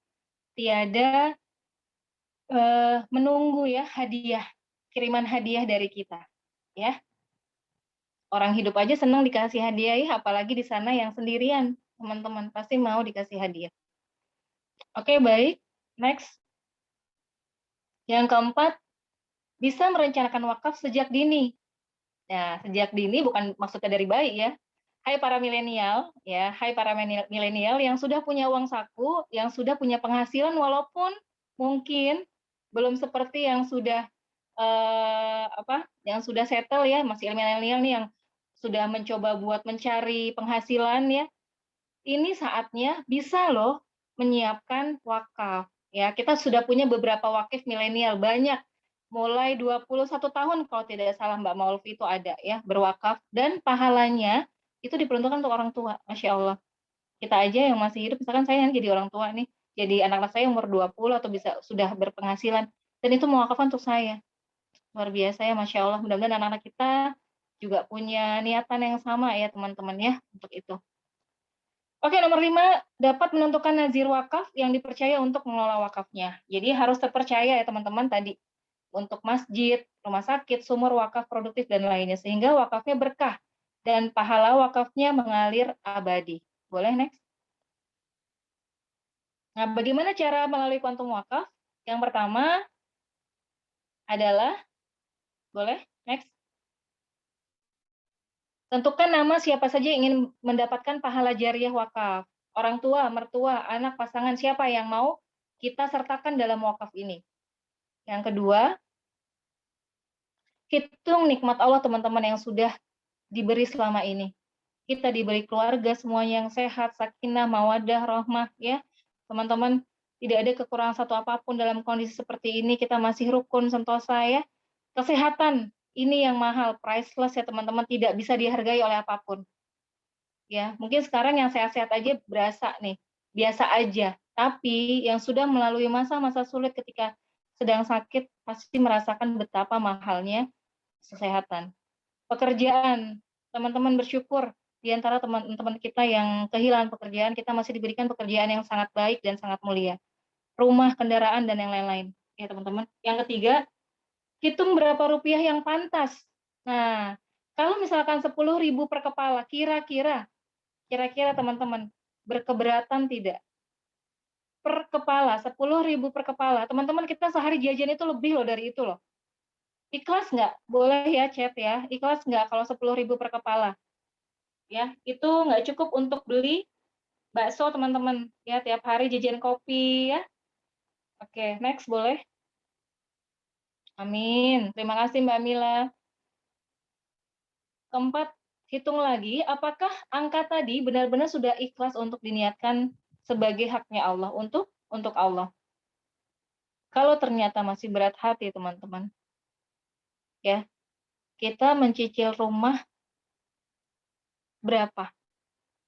tiada menunggu ya kiriman hadiah dari kita. Ya. Orang hidup aja senang dikasih hadiah ya, apalagi di sana yang sendirian, teman-teman pasti mau dikasih hadiah. Oke, baik. Next. Yang keempat, bisa merencanakan wakaf sejak dini. Nah, sejak dini bukan maksudnya dari bayi ya. Hai para milenial, yang sudah punya uang saku, yang sudah punya penghasilan walaupun mungkin belum seperti yang sudah yang sudah settle ya, masih milenial nih yang sudah mencoba buat mencari penghasilan ya. Ini saatnya bisa loh menyiapkan wakaf. Ya, kita sudah punya beberapa wakif milenial banyak. Mulai 21 tahun kalau tidak salah Mbak Maulvi itu ada ya berwakaf dan pahalanya itu diperuntukkan untuk orang tua. Masya Allah. Kita aja yang masih hidup, misalkan saya jadi orang tua nih, jadi anak-anak saya umur 20 atau bisa sudah berpenghasilan dan itu mewakafkan untuk saya. Luar biasa ya, Masya Allah. Mudah-mudahan anak-anak kita juga punya niatan yang sama ya teman-teman ya untuk itu. Oke, nomor 5, dapat menentukan nazir wakaf yang dipercaya untuk mengelola wakafnya. Jadi harus terpercaya ya teman-teman tadi. Untuk masjid, rumah sakit, sumur wakaf produktif, dan lainnya. Sehingga wakafnya berkah dan pahala wakafnya mengalir abadi. Boleh next? Nah, bagaimana cara melalui kuantum wakaf? Yang pertama adalah, boleh next? Tentukan nama siapa saja yang ingin mendapatkan pahala jariah wakaf. Orang tua, mertua, anak, pasangan, siapa yang mau kita sertakan dalam wakaf ini. Yang kedua, hitung nikmat Allah teman-teman yang sudah diberi selama ini. Kita diberi keluarga semuanya yang sehat, sakinah, mawadah, rahmah ya. Teman-teman, tidak ada kekurangan satu apapun dalam kondisi seperti ini, kita masih rukun, sentosa ya. Kesehatan, ini yang mahal, priceless ya teman-teman, tidak bisa dihargai oleh apapun. Ya, mungkin sekarang yang sehat-sehat aja berasa nih, biasa aja. Tapi yang sudah melalui masa-masa sulit ketika sedang sakit pasti merasakan betapa mahalnya kesehatan. Pekerjaan, teman-teman bersyukur di antara teman-teman kita yang kehilangan pekerjaan, kita masih diberikan pekerjaan yang sangat baik dan sangat mulia. Rumah, kendaraan, dan yang lain-lain. Ya teman-teman. Yang ketiga, hitung berapa rupiah yang pantas. Nah, kalau misalkan 10.000 per kepala, kira-kira teman-teman berkeberatan tidak? Per kepala, 10.000 per kepala. Teman-teman kita sehari jajan itu lebih loh dari itu loh. Ikhlas nggak? Boleh ya chat ya. Ikhlas nggak kalau 10.000 per kepala? Ya, itu nggak cukup untuk beli bakso teman-teman. Ya, tiap hari jajan kopi ya. Oke, next boleh. Amin. Terima kasih Mbak Mila. Keempat, hitung lagi apakah angka tadi benar-benar sudah ikhlas untuk diniatkan sebagai haknya Allah untuk Allah. Kalau ternyata masih berat hati teman-teman, ya kita mencicil rumah berapa?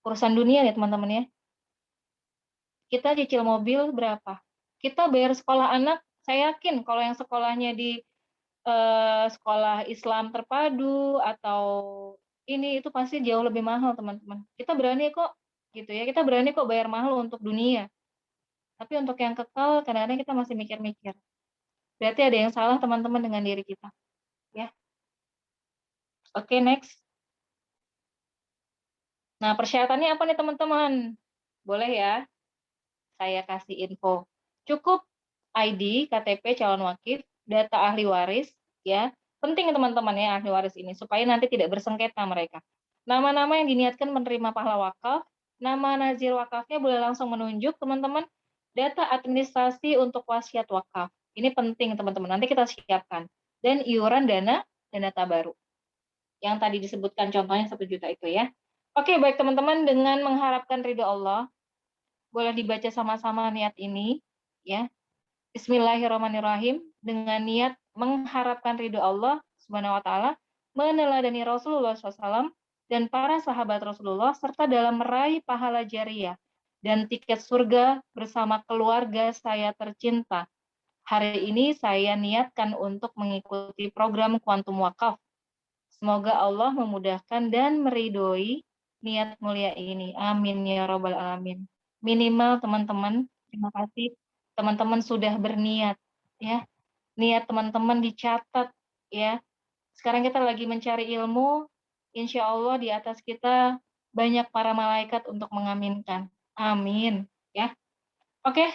Urusan dunia ya teman-teman ya. Kita cicil mobil berapa? Kita bayar sekolah anak, saya yakin kalau yang sekolahnya di sekolah Islam terpadu atau ini itu pasti jauh lebih mahal teman-teman. Kita berani kok gitu ya, kita berani kok bayar mahal untuk dunia. Tapi untuk yang kekal kadang-kadang kita masih mikir-mikir. Berarti ada yang salah teman-teman dengan diri kita. Ya. Oke, next. Nah, persyaratannya apa nih teman-teman? Boleh ya? Saya kasih info. Cukup ID, KTP calon wakif, data ahli waris, ya. Penting teman-teman ya ahli waris ini supaya nanti tidak bersengketa mereka. Nama-nama yang diniatkan menerima pahala wakaf, nama nazir wakafnya boleh langsung menunjuk teman-teman. Data administrasi untuk wasiat wakaf. Ini penting teman-teman. Nanti kita siapkan. Dan iuran dana tabaruk. Yang tadi disebutkan contohnya 1 juta itu ya. Oke, baik teman-teman, dengan mengharapkan ridho Allah, boleh dibaca sama-sama niat ini, ya. Bismillahirrahmanirrahim, dengan niat mengharapkan ridho Allah Subhanahu wa taala, meneladani Rasulullah SAW dan para sahabat Rasulullah serta dalam meraih pahala jariah dan tiket surga bersama keluarga saya tercinta. Hari ini saya niatkan untuk mengikuti program Kuantum Wakaf. Semoga Allah memudahkan dan meridhoi niat mulia ini. Amin ya robbal alamin. Minimal teman-teman, terima kasih teman-teman sudah berniat ya. Niat teman-teman dicatat ya. Sekarang kita lagi mencari ilmu, insya Allah di atas kita banyak para malaikat untuk mengaminkan. Amin ya. Oke,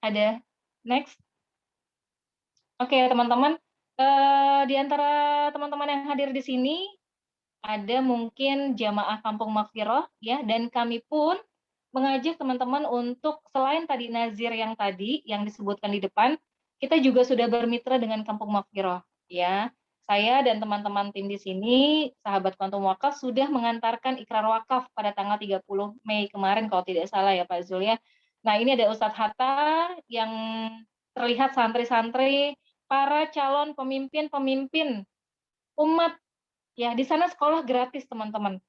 ada next. Oke teman-teman, di antara teman-teman yang hadir di sini ada mungkin jamaah Kampung Maghfirah ya, dan kami pun mengajak teman-teman untuk selain tadi nazir yang tadi yang disebutkan di depan, kita juga sudah bermitra dengan Kampung Maghfirah ya. Saya dan teman-teman tim di sini, sahabat Kuantum Wakaf sudah mengantarkan ikrar wakaf pada tanggal 30 Mei kemarin kalau tidak salah ya Pak Zul ya. Nah, ini ada Ustadz Hatta yang terlihat santri-santri, para calon pemimpin-pemimpin umat ya, di sana sekolah gratis teman-teman.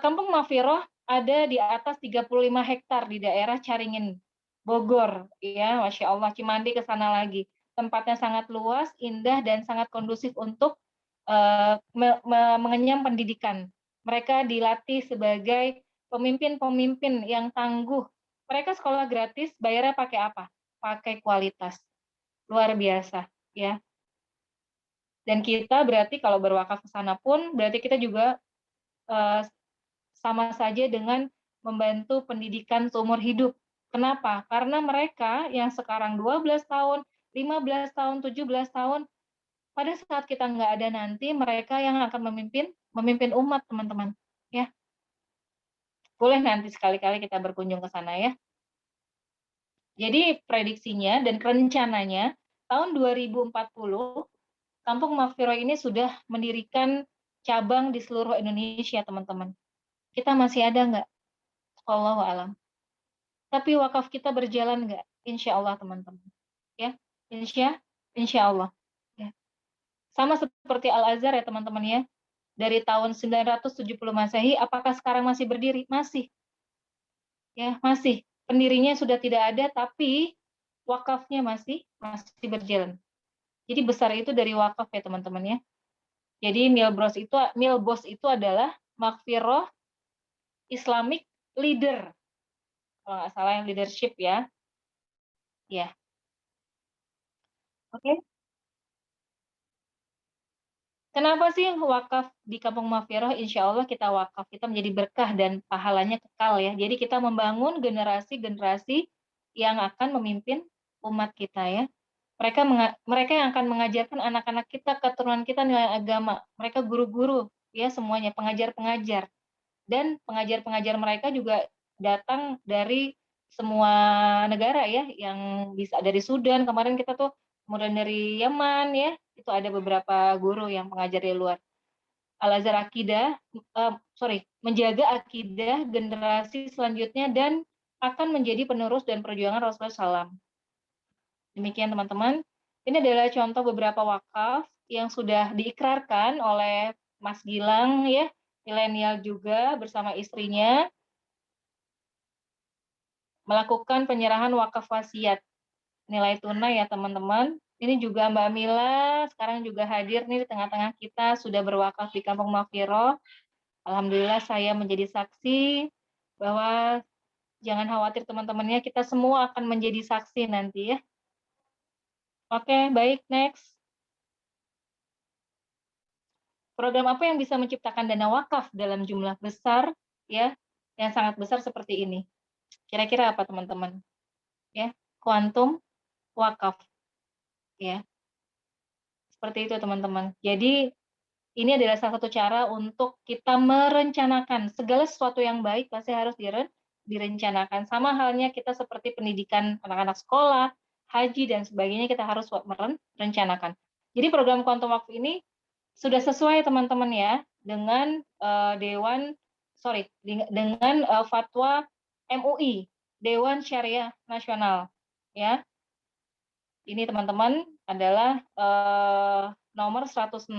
Kampung Maghfirah ada di atas 35 hektar di daerah Caringin, Bogor ya, Masya Allah, Cimandi ke sana lagi. Tempatnya sangat luas, indah dan sangat kondusif untuk mengenyam pendidikan. Mereka dilatih sebagai pemimpin-pemimpin yang tangguh. Mereka sekolah gratis, bayarnya pakai apa? Pakai kualitas. Luar biasa ya. Dan kita berarti kalau berwakaf ke sana pun berarti kita juga sama saja dengan membantu pendidikan seumur hidup. Kenapa? Karena mereka yang sekarang 12 tahun, 15 tahun, 17 tahun, pada saat kita nggak ada nanti, mereka yang akan memimpin umat, teman-teman. Ya, boleh nanti sekali-kali kita berkunjung ke sana ya. Jadi prediksinya dan rencananya tahun 2040 Kampung Maghfirah ini sudah mendirikan cabang di seluruh Indonesia, teman-teman. Kita masih ada nggak? Wallahu alam. Tapi wakaf kita berjalan nggak? Insya Allah, teman-teman. Ya, insya Allah. Ya. Sama seperti Al-Azhar ya, teman-teman ya. Dari tahun 970 Masehi, apakah sekarang masih berdiri? Masih. Ya, masih. Pendirinya sudah tidak ada, tapi wakafnya masih berjalan. Jadi besar itu dari wakaf ya, teman-teman ya. Jadi Milbos itu adalah Maghfirah Islamic Leader. Kalau nggak salah yang leadership ya. Ya. Oke. Kenapa sih wakaf di Kampung Maghfirah? Insya Allah kita wakaf, kita menjadi berkah dan pahalanya kekal ya. Jadi kita membangun generasi-generasi yang akan memimpin umat kita ya. Mereka yang akan mengajarkan anak-anak kita, keturunan kita nilai agama. Mereka guru-guru ya, semuanya pengajar-pengajar. Dan pengajar-pengajar mereka juga datang dari semua negara ya, yang bisa dari Sudan kemarin kita tuh, kemudian dari Yaman ya, itu ada beberapa guru yang pengajar di luar. Al-Azhar akidah, menjaga akidah generasi selanjutnya dan akan menjadi penerus dan perjuangan Rasulullah SAW. Demikian teman-teman. Ini adalah contoh beberapa wakaf yang sudah diikrarkan oleh Mas Gilang ya, milenial juga bersama istrinya melakukan penyerahan wakaf wasiat nilai tunai ya teman-teman. Ini juga Mbak Mila sekarang juga hadir nih di tengah-tengah kita, sudah berwakaf di Kampung Maghfirah. Alhamdulillah saya menjadi saksi bahwa jangan khawatir teman-temannya, kita semua akan menjadi saksi nanti ya. Oke, baik, next. Program apa yang bisa menciptakan dana wakaf dalam jumlah besar ya, yang sangat besar seperti ini? Kira-kira apa teman-teman? Ya, kuantum wakaf. Ya. Seperti itu teman-teman. Jadi ini adalah salah satu cara untuk kita merencanakan segala sesuatu yang baik pasti harus direncanakan. Sama halnya kita seperti pendidikan anak-anak sekolah, haji dan sebagainya, kita harus merencanakan. Jadi program kuantum wakaf ini sudah sesuai teman-teman ya dengan dengan fatwa MUI, Dewan Syariah Nasional ya. Ini teman-teman adalah nomor 106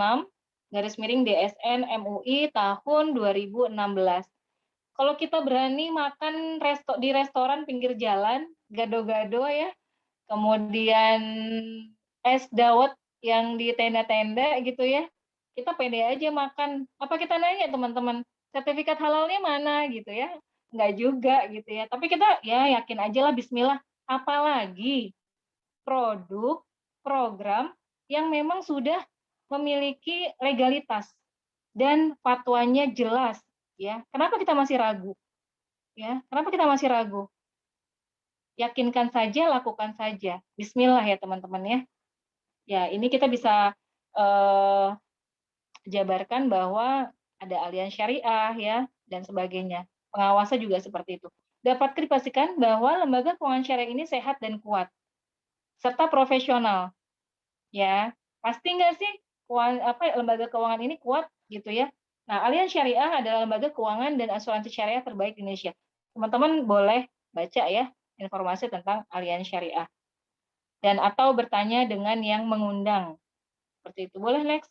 garis miring DSN MUI tahun 2016. Kalau kita berani makan di restoran pinggir jalan, gado-gado ya, kemudian es dawet yang di tenda-tenda gitu ya, kita pede aja makan. Apa kita nanya teman-teman, sertifikat halalnya mana gitu ya? Enggak juga gitu ya. Tapi kita ya yakin aja lah bismillah. Apalagi produk, program yang memang sudah memiliki legalitas dan fatwanya jelas ya. Kenapa kita masih ragu? Ya, kenapa kita masih ragu? Yakinkan saja, lakukan saja. Bismillah ya teman-teman ya. Ya, ini kita bisa jabarkan bahwa ada aliansi syariah ya dan sebagainya. Pengawasnya juga seperti itu. Dapat dipastikan bahwa lembaga keuangan syariah ini sehat dan kuat serta profesional. Ya, pasti nggak sih lembaga keuangan ini kuat gitu ya? Nah, Aliansi Syariah adalah lembaga keuangan dan asuransi syariah terbaik di Indonesia. Teman-teman boleh baca ya informasi tentang Aliansi Syariah. Dan atau bertanya dengan yang mengundang. Seperti itu. Boleh next.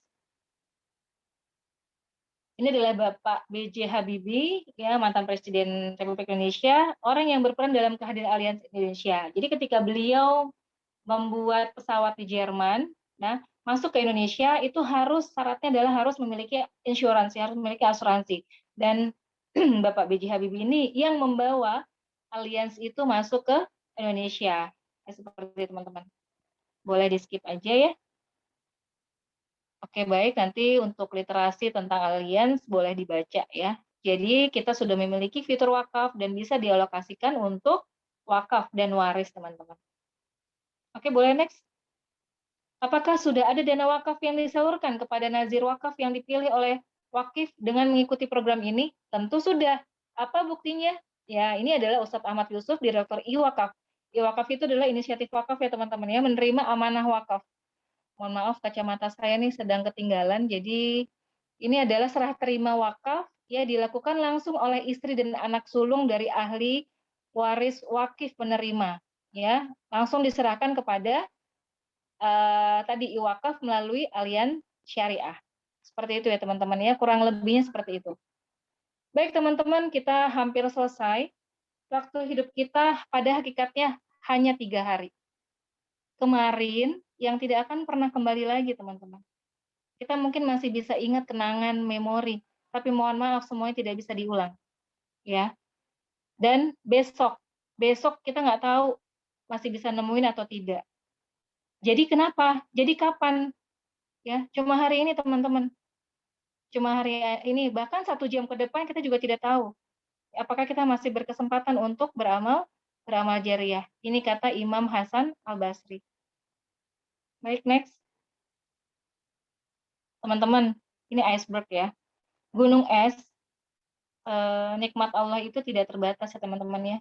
Ini adalah Bapak B.J. Habibie, ya, mantan Presiden Republik Indonesia, orang yang berperan dalam kehadiran Aliansi Indonesia. Jadi ketika beliau membuat pesawat di Jerman, nah masuk ke Indonesia itu syaratnya adalah harus memiliki insuransi, harus memiliki asuransi. Dan Bapak B.J. Habibie ini yang membawa aliansi itu masuk ke Indonesia. Seperti teman-teman. Boleh di skip aja ya. Oke, baik, nanti untuk literasi tentang alians boleh dibaca ya. Jadi kita sudah memiliki fitur wakaf dan bisa dialokasikan untuk wakaf dan waris teman-teman. Oke, boleh next. Apakah sudah ada dana wakaf yang disalurkan kepada nazir wakaf yang dipilih oleh wakif dengan mengikuti program ini? Tentu sudah. Apa buktinya? Ya, ini adalah Ustadz Ahmad Yusuf, Direktur I-Wakaf. I-Wakaf itu adalah inisiatif wakaf ya teman-teman ya, menerima amanah wakaf. Mohon maaf kacamata saya nih sedang ketinggalan. Jadi ini adalah serah terima wakaf ya dilakukan langsung oleh istri dan anak sulung dari ahli waris wakif penerima ya, langsung diserahkan kepada tadi iwakaf melalui Aliansi Syariah. Seperti itu ya teman-teman ya, kurang lebihnya seperti itu. Baik teman-teman, kita hampir selesai. Waktu hidup kita pada hakikatnya hanya 3 hari. Kemarin yang tidak akan pernah kembali lagi teman-teman. Kita mungkin masih bisa ingat kenangan, memori, tapi mohon maaf semuanya tidak bisa diulang. Ya. Dan besok kita nggak tahu masih bisa nemuin atau tidak. Jadi kenapa? Jadi kapan? Ya, cuma hari ini teman-teman. Cuma hari ini, bahkan 1 jam ke depan kita juga tidak tahu. Apakah kita masih berkesempatan untuk beramal jariah. Ini kata Imam Hasan Al-Basri. Baik, next. Teman-teman, ini iceberg ya. Gunung es, nikmat Allah itu tidak terbatas ya teman-teman ya.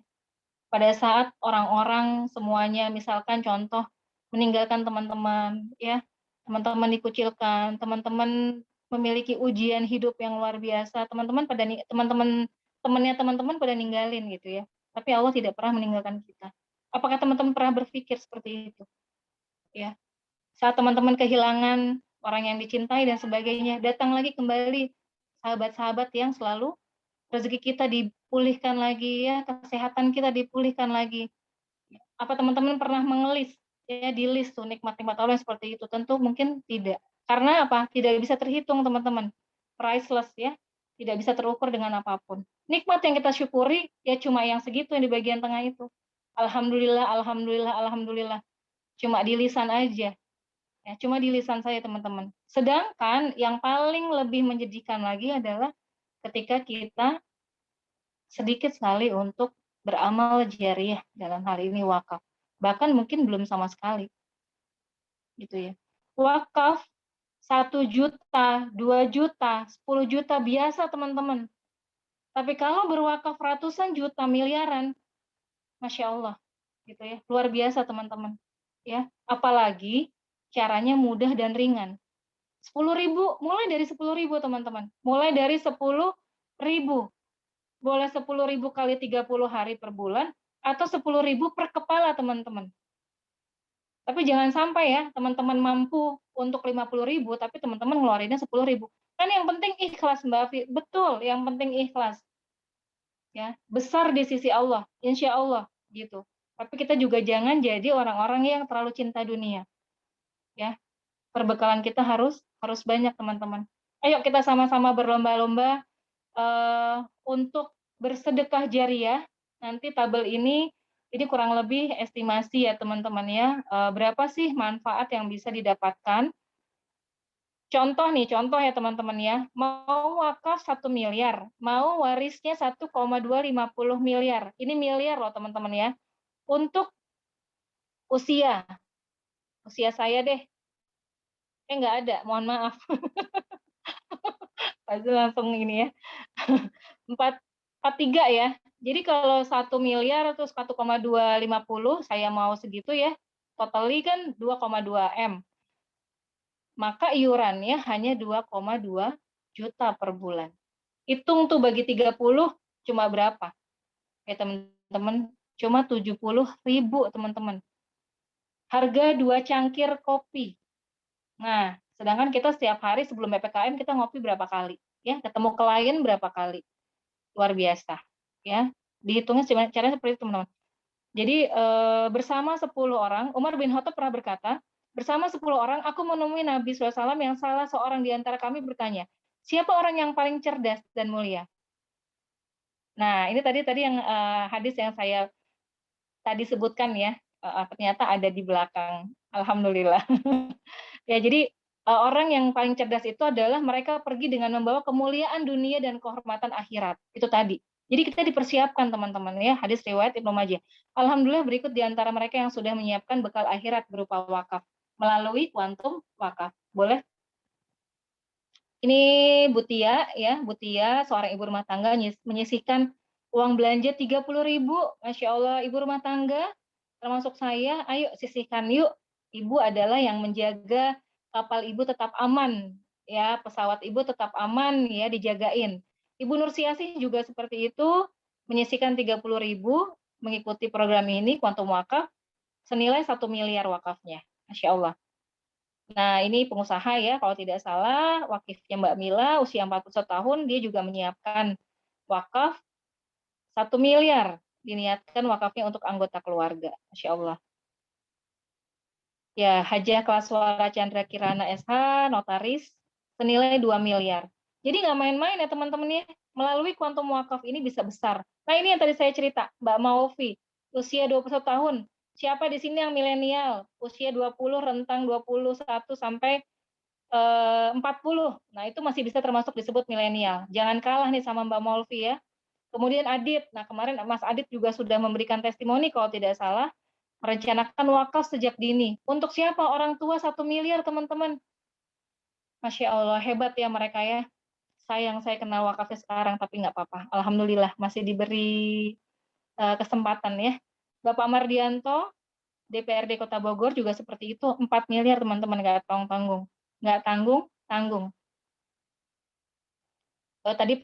Pada saat orang-orang semuanya, misalkan contoh, meninggalkan teman-teman, ya, teman-teman dikucilkan, teman-teman memiliki ujian hidup yang luar biasa. Teman-teman teman-teman pada ninggalin gitu ya. Tapi Allah tidak pernah meninggalkan kita. Apakah teman-teman pernah berpikir seperti itu? Ya. Saat teman-teman kehilangan orang yang dicintai dan sebagainya, datang lagi kembali sahabat-sahabat yang selalu rezeki kita dipulihkan lagi ya, kesehatan kita dipulihkan lagi. Apa teman-teman pernah mengelis ya di list tuh nikmat-nikmat Allah yang seperti itu? Tentu mungkin tidak. Karena apa? Tidak bisa terhitung teman-teman. Priceless ya. Tidak bisa terukur dengan apapun. Nikmat yang kita syukuri ya cuma yang segitu yang di bagian tengah itu. Alhamdulillah, alhamdulillah, alhamdulillah. Cuma di lisan aja. Ya, cuma di lisan saya teman-teman. Sedangkan yang paling lebih menjadikan lagi adalah ketika kita sedikit sekali untuk beramal jariah, dalam hal ini wakaf. Bahkan mungkin belum sama sekali. Gitu ya. Wakaf 1 juta, 2 juta, 10 juta biasa teman-teman. Tapi kalau berwakaf ratusan juta, miliaran, Masya Allah. Gitu ya. Luar biasa teman-teman. Ya, apalagi caranya mudah dan ringan. 10.000, mulai dari 10.000 teman-teman. Mulai dari 10.000. Boleh 10.000 kali 30 hari per bulan, atau 10.000 per kepala teman-teman. Tapi jangan sampai ya, teman-teman mampu untuk 50.000, tapi teman-teman ngeluarinnya 10.000. Kan yang penting ikhlas Mbak Afi. Betul, yang penting ikhlas. Ya, besar di sisi Allah, insya Allah gitu. Tapi kita juga jangan jadi orang-orang yang terlalu cinta dunia. Ya, perbekalan kita harus banyak teman-teman. Ayo kita sama-sama berlomba-lomba untuk bersedekah jariah. Nanti tabel ini kurang lebih estimasi ya teman-teman ya, berapa sih manfaat yang bisa didapatkan. Contoh ya teman-teman ya, mau wakaf 1 miliar, mau warisnya 1,250 miliar. Ini miliar loh teman-teman ya. Untuk usia saya deh, nggak ada, mohon maaf. Pasti langsung ini ya. 43 ya. Jadi kalau 1 miliar terus 1,250 saya mau segitu ya. Totally kan 2,2 M. Maka iurannya hanya 2,2 juta per bulan. Hitung tuh bagi 30 cuma berapa? Ya teman-teman, cuma 70.000 teman-teman. Harga 2 cangkir kopi. Nah, sedangkan kita setiap hari sebelum PPKM kita ngopi berapa kali? Ya, ketemu klien berapa kali? Luar biasa. Ya, dihitungnya caranya seperti itu teman-teman. Jadi bersama 10 orang, Umar bin Khattab pernah berkata, bersama 10 orang aku menemui Nabi SAW yang salah seorang di antara kami bertanya, siapa orang yang paling cerdas dan mulia? Nah, ini tadi yang hadis yang saya tadi sebutkan ya, ternyata ada di belakang. Alhamdulillah. Ya, jadi orang yang paling cerdas itu adalah mereka pergi dengan membawa kemuliaan dunia dan kehormatan akhirat. Itu tadi. Jadi kita dipersiapkan teman-teman ya, hadis riwayat Ibnu Majah. Alhamdulillah berikut di antara mereka yang sudah menyiapkan bekal akhirat berupa wakaf melalui kuantum wakaf. Boleh? Ini Butia ya, Butia seorang ibu rumah tangga menyisihkan uang belanja 30.000. Masya Allah, ibu rumah tangga termasuk saya, ayo sisihkan yuk. Ibu adalah yang menjaga kapal ibu tetap aman ya, pesawat ibu tetap aman ya, dijagain. Ibu Nursiasih juga seperti itu, menyisihkan 30.000 mengikuti program ini kuantum wakaf senilai 1 miliar wakafnya. Masya Allah. Nah, ini pengusaha ya, kalau tidak salah, wakifnya Mbak Mila, usia 41 tahun, dia juga menyiapkan wakaf 1 miliar, diniatkan wakafnya untuk anggota keluarga. Masya Allah. Ya, Hajah Klaswara Chandra Kirana SH, notaris, senilai 2 miliar. Jadi nggak main-main ya teman-teman ya, melalui kuantum wakaf ini bisa besar. Nah, ini yang tadi saya cerita, Mbak Maufi, usia 21 tahun. Siapa di sini yang milenial? Usia 20, rentang 21 sampai 40. Nah, itu masih bisa termasuk disebut milenial. Jangan kalah nih sama Mbak Maufi ya. Kemudian Adit. Nah, kemarin Mas Adit juga sudah memberikan testimoni kalau tidak salah, merencanakan wakaf sejak dini. Untuk siapa? Orang tua 1 miliar, teman-teman. Masya Allah, hebat ya mereka ya. Sayang saya kenal wakafnya sekarang, tapi nggak apa-apa. Alhamdulillah, masih diberi kesempatan ya. Bapak Mardianto, DPRD Kota Bogor juga seperti itu, 4 miliar teman-teman, nggak tanggung-tanggung. Nggak tanggung-tanggung. tadi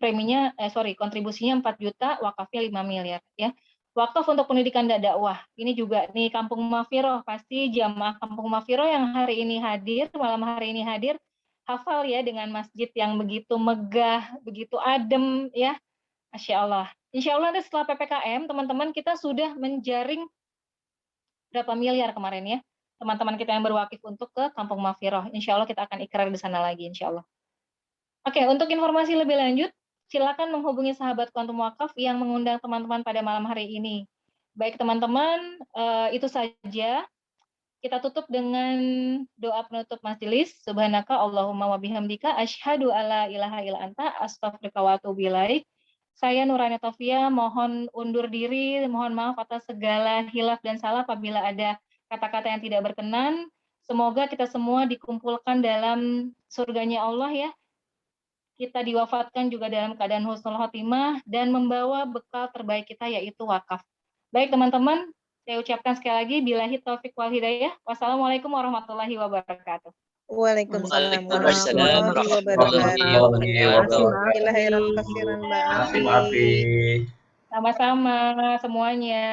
kontribusinya 4 juta, wakafnya 5 miliar ya. Wakaf untuk pendidikan dan dakwah. Ini juga nih Kampung Mafiroh, pasti jamaah Kampung Mafiroh yang hari ini hadir, malam hari ini hadir, hafal ya dengan masjid yang begitu megah, begitu adem ya. Masya Allah. Insya Allah nanti setelah PPKM, teman-teman kita sudah menjaring berapa miliar kemarin ya. Teman-teman kita yang berwakif untuk ke Kampung Mafiroh. Insya Allah kita akan ikrar di sana lagi, insya Allah. Oke, untuk informasi lebih lanjut, silakan menghubungi sahabat Quantum Wakaf yang mengundang teman-teman pada malam hari ini. Baik teman-teman, itu saja. Kita tutup dengan doa penutup majelis. Subhanaka Allahumma wa bihamdika asyhadu alla ilaha illa anta astaghfiruka wa atubu ilaik. Saya Nurani Tofia mohon undur diri, mohon maaf atas segala hilaf dan salah apabila ada kata-kata yang tidak berkenan. Semoga kita semua dikumpulkan dalam surganya Allah ya. Kita diwafatkan juga dalam keadaan husnul khotimah dan membawa bekal terbaik kita yaitu wakaf. Baik teman-teman, saya ucapkan sekali lagi billahi taufik wal hidayah. Wassalamualaikum warahmatullahi wabarakatuh.
Waalaikumsalam
Waalaikumsalam
warahmatullahi
warahmatullahi
wabarakatuh.
wabarakatuh.
Khairan kasiran Mbak
Maafin,
Afi.
maafin.
Sama-sama semuanya.